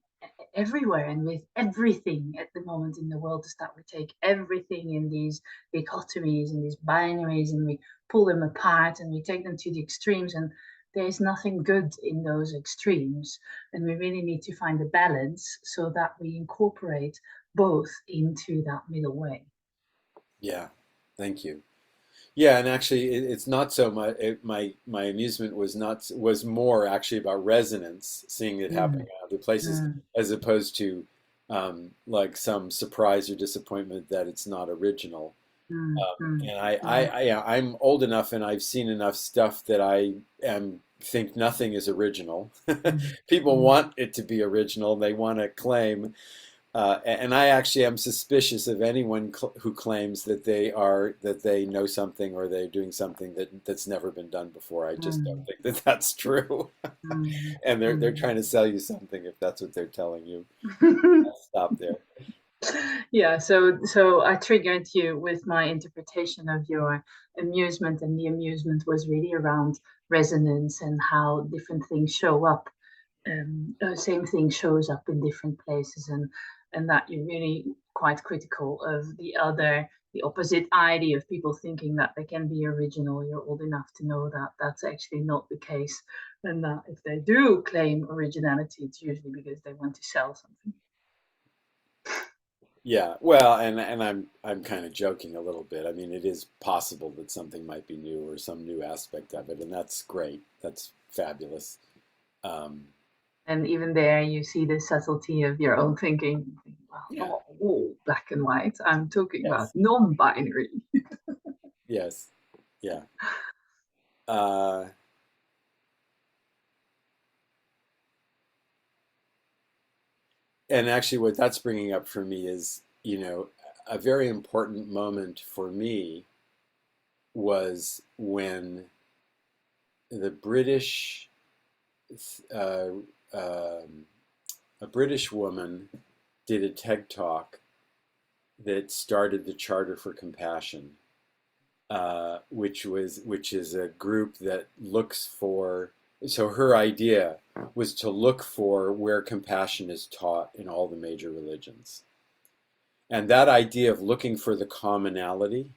everywhere and with everything at the moment in the world, is that we take everything in these dichotomies and these binaries and we pull them apart and we take them to the extremes, and there's nothing good in those extremes, and we really need to find a balance so that we incorporate both into that middle way. Yeah, thank you. Yeah, and actually, it's not so much. My amusement was more actually about resonance, seeing it happening in other places, as opposed to like some surprise or disappointment that it's not original. And I'm old enough and I've seen enough stuff that I think nothing is original. People want it to be original. They want to claim. And I actually am suspicious of anyone who claims that they know something or they're doing something that's never been done before. I just don't think that that's true. And they're trying to sell you something if that's what they're telling you. I'll stop there. Yeah, so I triggered you with my interpretation of your amusement, and the amusement was really around resonance and how different things show up same thing shows up in different places, and that you're really quite critical of the opposite idea of people thinking that they can be original. You're old enough to know that that's actually not the case, and that if they do claim originality, it's usually because they want to sell something. Yeah, well, and I'm kind of joking a little bit. I mean, it is possible that something might be new or some new aspect of it, and that's great. That's fabulous. And even there, you see the subtlety of your own thinking. Well, Yeah. not all black and white. I'm talking about Yes. non-binary. Yes. Yeah. And actually, what that's bringing up for me is, a very important moment for me was when the British, a British woman did a TED Talk that started the Charter for Compassion, which is a group that looks for. So her idea was to look for where compassion is taught in all the major religions, and that idea of looking for the commonality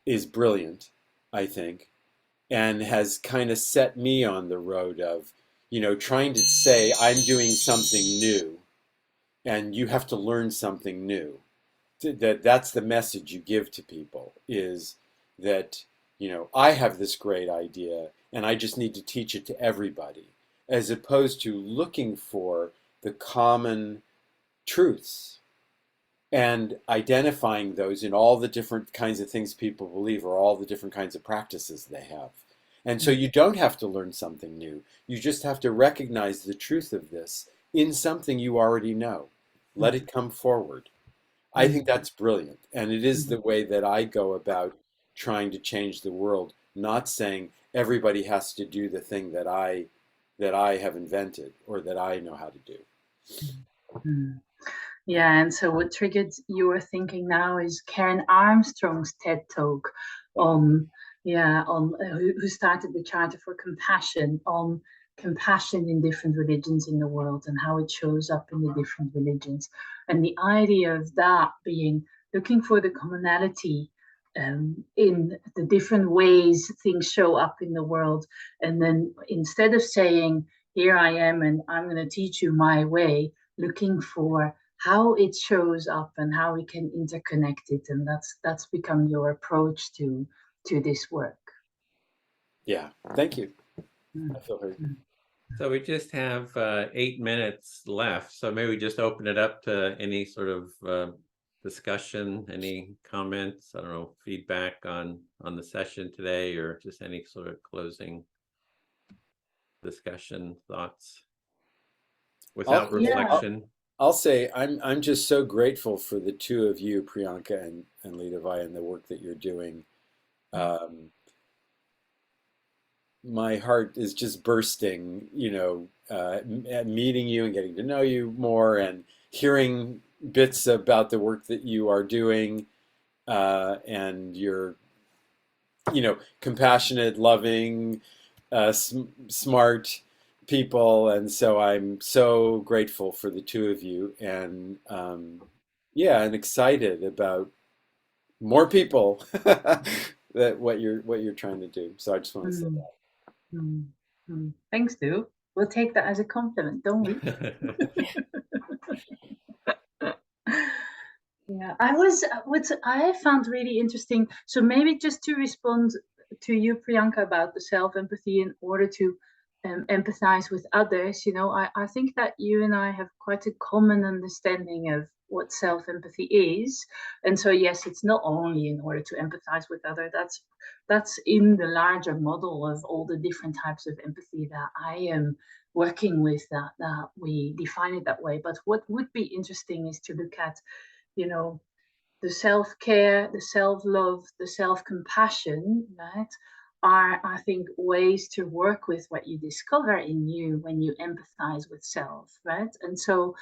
is brilliant, I think, and has kind of set me on the road of, trying to say I'm doing something new, and you have to learn something new. That's the message you give to people, is that, I have this great idea and I just need to teach it to everybody, as opposed to looking for the common truths and identifying those in all the different kinds of things people believe, or all the different kinds of practices they have. And so you don't have to learn something new. You just have to recognize the truth of this in something you already know. Let it come forward. I think that's brilliant. And it is the way that I go about trying to change the world, not saying everybody has to do the thing that I have invented or that I know how to do. Yeah, and so what triggered your thinking now is Karen Armstrong's TED Talk on who started the Charter for Compassion, on compassion in different religions in the world and how it shows up in the different religions. And the idea of that being looking for the commonality in the different ways things show up in the world. And then instead of saying, here I am and I'm going to teach you my way, looking for how it shows up and how we can interconnect it, and that's become your approach to this work. Yeah, thank you. I feel heard. So we just have 8 minutes left, so maybe we just open it up to any sort of discussion, any comments, I don't know, feedback on the session today, or just any sort of closing discussion, thoughts without reflection. I'll say I'm just so grateful for the two of you, Priyanka and Lidewij, and the work that you're doing. My heart is just bursting, meeting you and getting to know you more and hearing bits about the work that you are doing, and your, compassionate, loving, smart people. And so I'm so grateful for the two of you, and and excited about more people that what you're trying to do. So I just want to say that. Thanks, Stu. We'll take that as a compliment, don't we? Yeah, what I found really interesting. So maybe just to respond to you, Priyanka, about the self-empathy in order to empathize with others. I think that you and I have quite a common understanding of what self-empathy is. And so, yes, it's not only in order to empathize with others. That's in the larger model of all the different types of empathy that I am working with, that we define it that way. But what would be interesting is to look at, the self-care, the self-love, the self-compassion, right, are, I think, ways to work with what you discover in you when you empathize with self, right? And so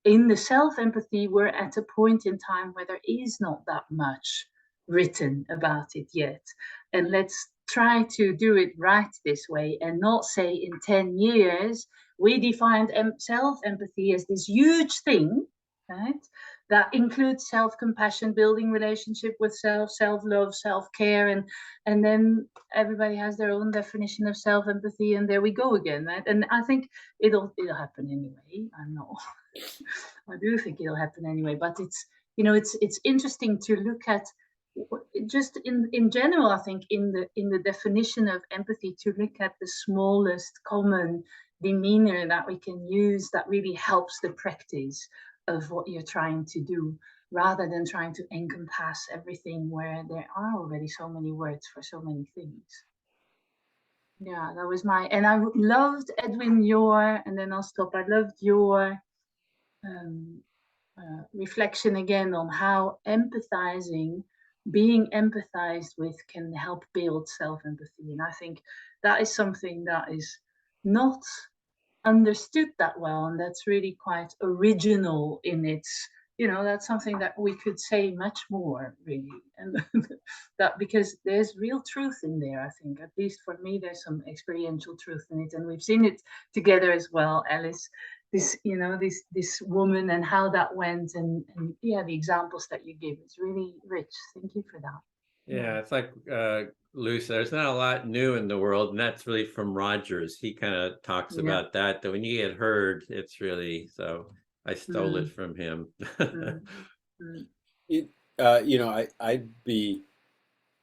in the self-empathy, we're at a point in time where there is not that much written about it yet. And let's try to do it right this way and not say in 10 years, we defined self-empathy as this huge thing, right? That includes self-compassion, building relationship with self, self-love, self-care, and then everybody has their own definition of self-empathy, and there we go again, right? And I think it'll happen anyway. I do think it'll happen anyway, but it's interesting to look at just in general. I think in the definition of empathy, to look at the smallest common demeanor that we can use that really helps the practice of what you're trying to do, rather than trying to encompass everything where there are already so many words for so many things. Yeah, that was and I loved, Edwin, and then I'll stop. I loved your reflection again on how being empathized with can help build self-empathy. And I think that is something that is not understood that well, and that's really quite original in its, that's something that we could say much more, really. And that, because there's real truth in there. I think, at least for me, there's some experiential truth in it, and we've seen it together as well, Alice, this woman and how that went, and yeah, the examples that you give, it's really rich. Thank you for that. Yeah, it's like Lou said, there's not a lot new in the world, and that's really from Rogers. He kind of talks about that when you get heard, it's really, so I stole it from him. I'd be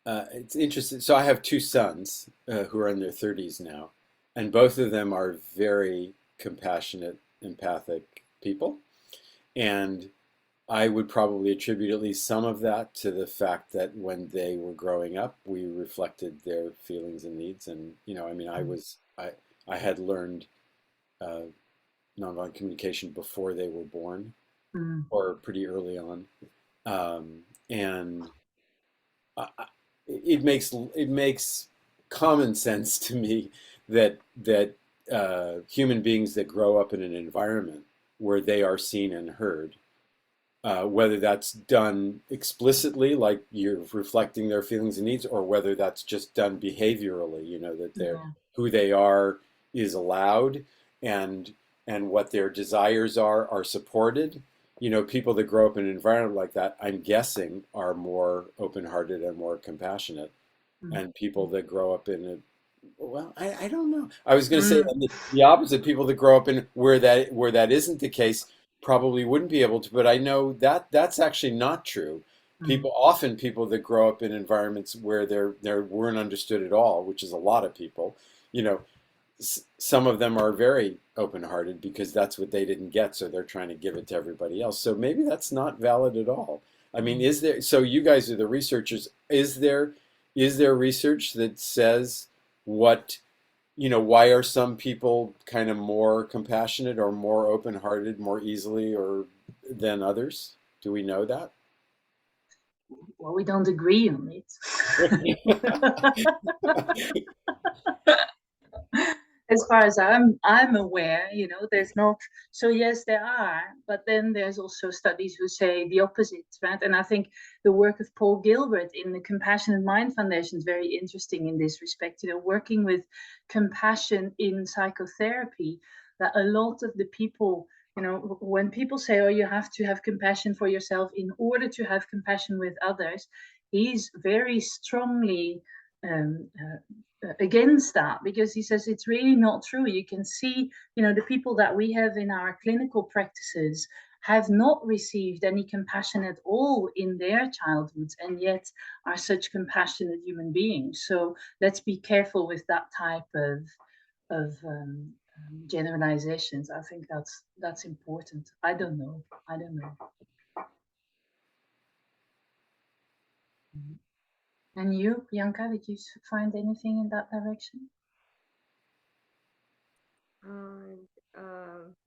it's interesting. So I have two sons who are in their 30s now, and both of them are very compassionate, empathic people. And I would probably attribute at least some of that to the fact that when they were growing up, we reflected their feelings and needs. And, I had learned nonviolent communication before they were born, or pretty early on. And it makes common sense to me that human beings that grow up in an environment where they are seen and heard, whether that's done explicitly, like you're reflecting their feelings and needs, or whether that's just done behaviorally, that who they are is allowed, and what their desires are supported. People that grow up in an environment like that, I'm guessing, are more open-hearted and more compassionate. And people that grow up in I don't know. I was going to say the opposite. People that grow up in where that isn't the case probably wouldn't be able to. But I know that that's actually not true. People that grow up in environments where they weren't understood at all, which is a lot of people. Some of them are very open-hearted because that's what they didn't get, so they're trying to give it to everybody else. So maybe that's not valid at all. I mean, is there? So you guys are the researchers. Is there research that says why are some people kind of more compassionate or more open-hearted more easily or than others? Do we know that? Well, we don't agree on it. As far as I'm aware, there's not. So yes, there are, but then there's also studies who say the opposite, right? And I think the work of Paul Gilbert in the Compassionate Mind Foundation is very interesting in this respect. Working with compassion in psychotherapy, that a lot of the people, when people say, oh, you have to have compassion for yourself in order to have compassion with others, he's very strongly against that, because he says it's really not true. You can see, the people that we have in our clinical practices have not received any compassion at all in their childhoods, and yet are such compassionate human beings. So let's be careful with that type of generalizations. I think that's important. I don't know. And you, Priyanka, did you find anything in that direction?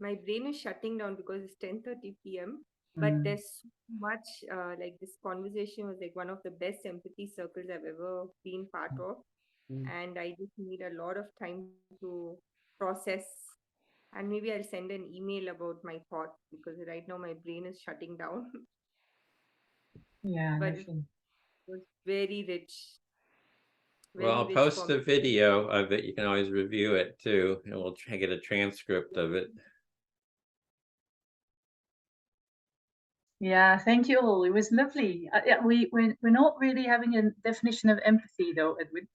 My brain is shutting down because it's 10:30 p.m. But there's so much, like this conversation was like one of the best empathy circles I've ever been part of. And I just need a lot of time to process. And maybe I'll send an email about my thoughts, because right now my brain is shutting down. Yeah, but it was very rich. very Well, I'll rich post for a me. video of it. You can always review it too, and we'll try to get a transcript of it. Yeah, thank you all. It was lovely. Yeah, we're not really having a definition of empathy though, Edwin.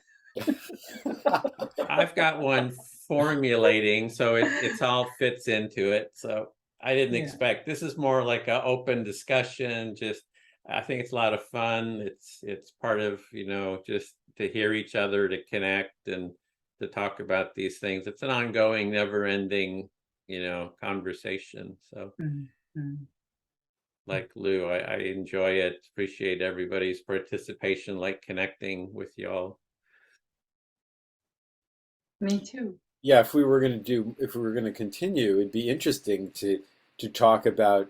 I've got one formulating, so it's all fits into it. So I didn't Yeah. expect, this is more like an open discussion. Just, I think it's a lot of fun. It's part of, just to hear each other, to connect and to talk about these things. It's an ongoing, never ending, conversation. So like Lou, I enjoy it. Appreciate everybody's participation, like connecting with y'all. Me too. Yeah, if we were going to continue, it'd be interesting to talk about,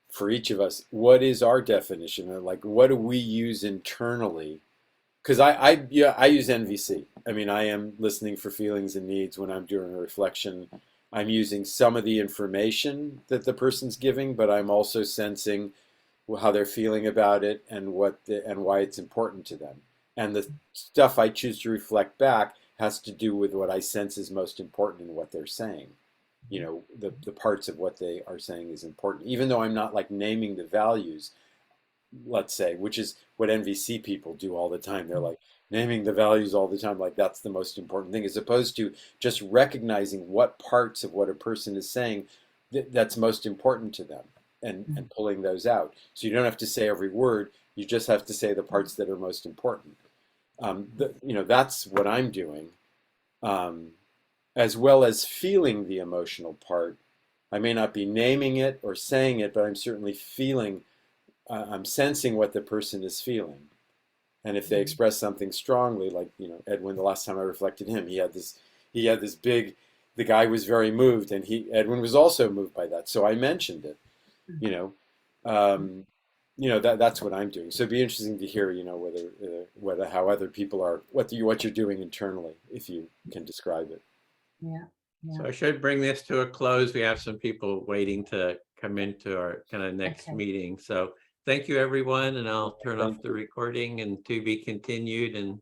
for each of us, what is our definition, or like what do we use internally? Because I use NVC. I mean, I am listening for feelings and needs when I'm doing a reflection. I'm using some of the information that the person's giving, but I'm also sensing how they're feeling about it and and why it's important to them. And the stuff I choose to reflect back has to do with what I sense is most important in what they're saying. The parts of what they are saying is important, even though I'm not like naming the values, let's say, which is what NVC people do all the time. They're like naming the values all the time, like that's the most important thing, as opposed to just recognizing what parts of what a person is saying that's most important to them, and pulling those out. So you don't have to say every word, you just have to say the parts that are most important. That's what I'm doing, as well as feeling the emotional part. I may not be naming it or saying it, but I'm certainly feeling, I'm sensing what the person is feeling. And if they express something strongly, like, Edwin, the last time I reflected him, he had this big, the guy was very moved, and Edwin was also moved by that. So I mentioned it, that's what I'm doing. So it'd be interesting to hear, whether how other people are, what you're doing internally, if you can describe it. Yeah. So I should bring this to a close. We have some people waiting to come into our kind of next meeting. So thank you, everyone, and I'll turn off the recording, and to be continued. And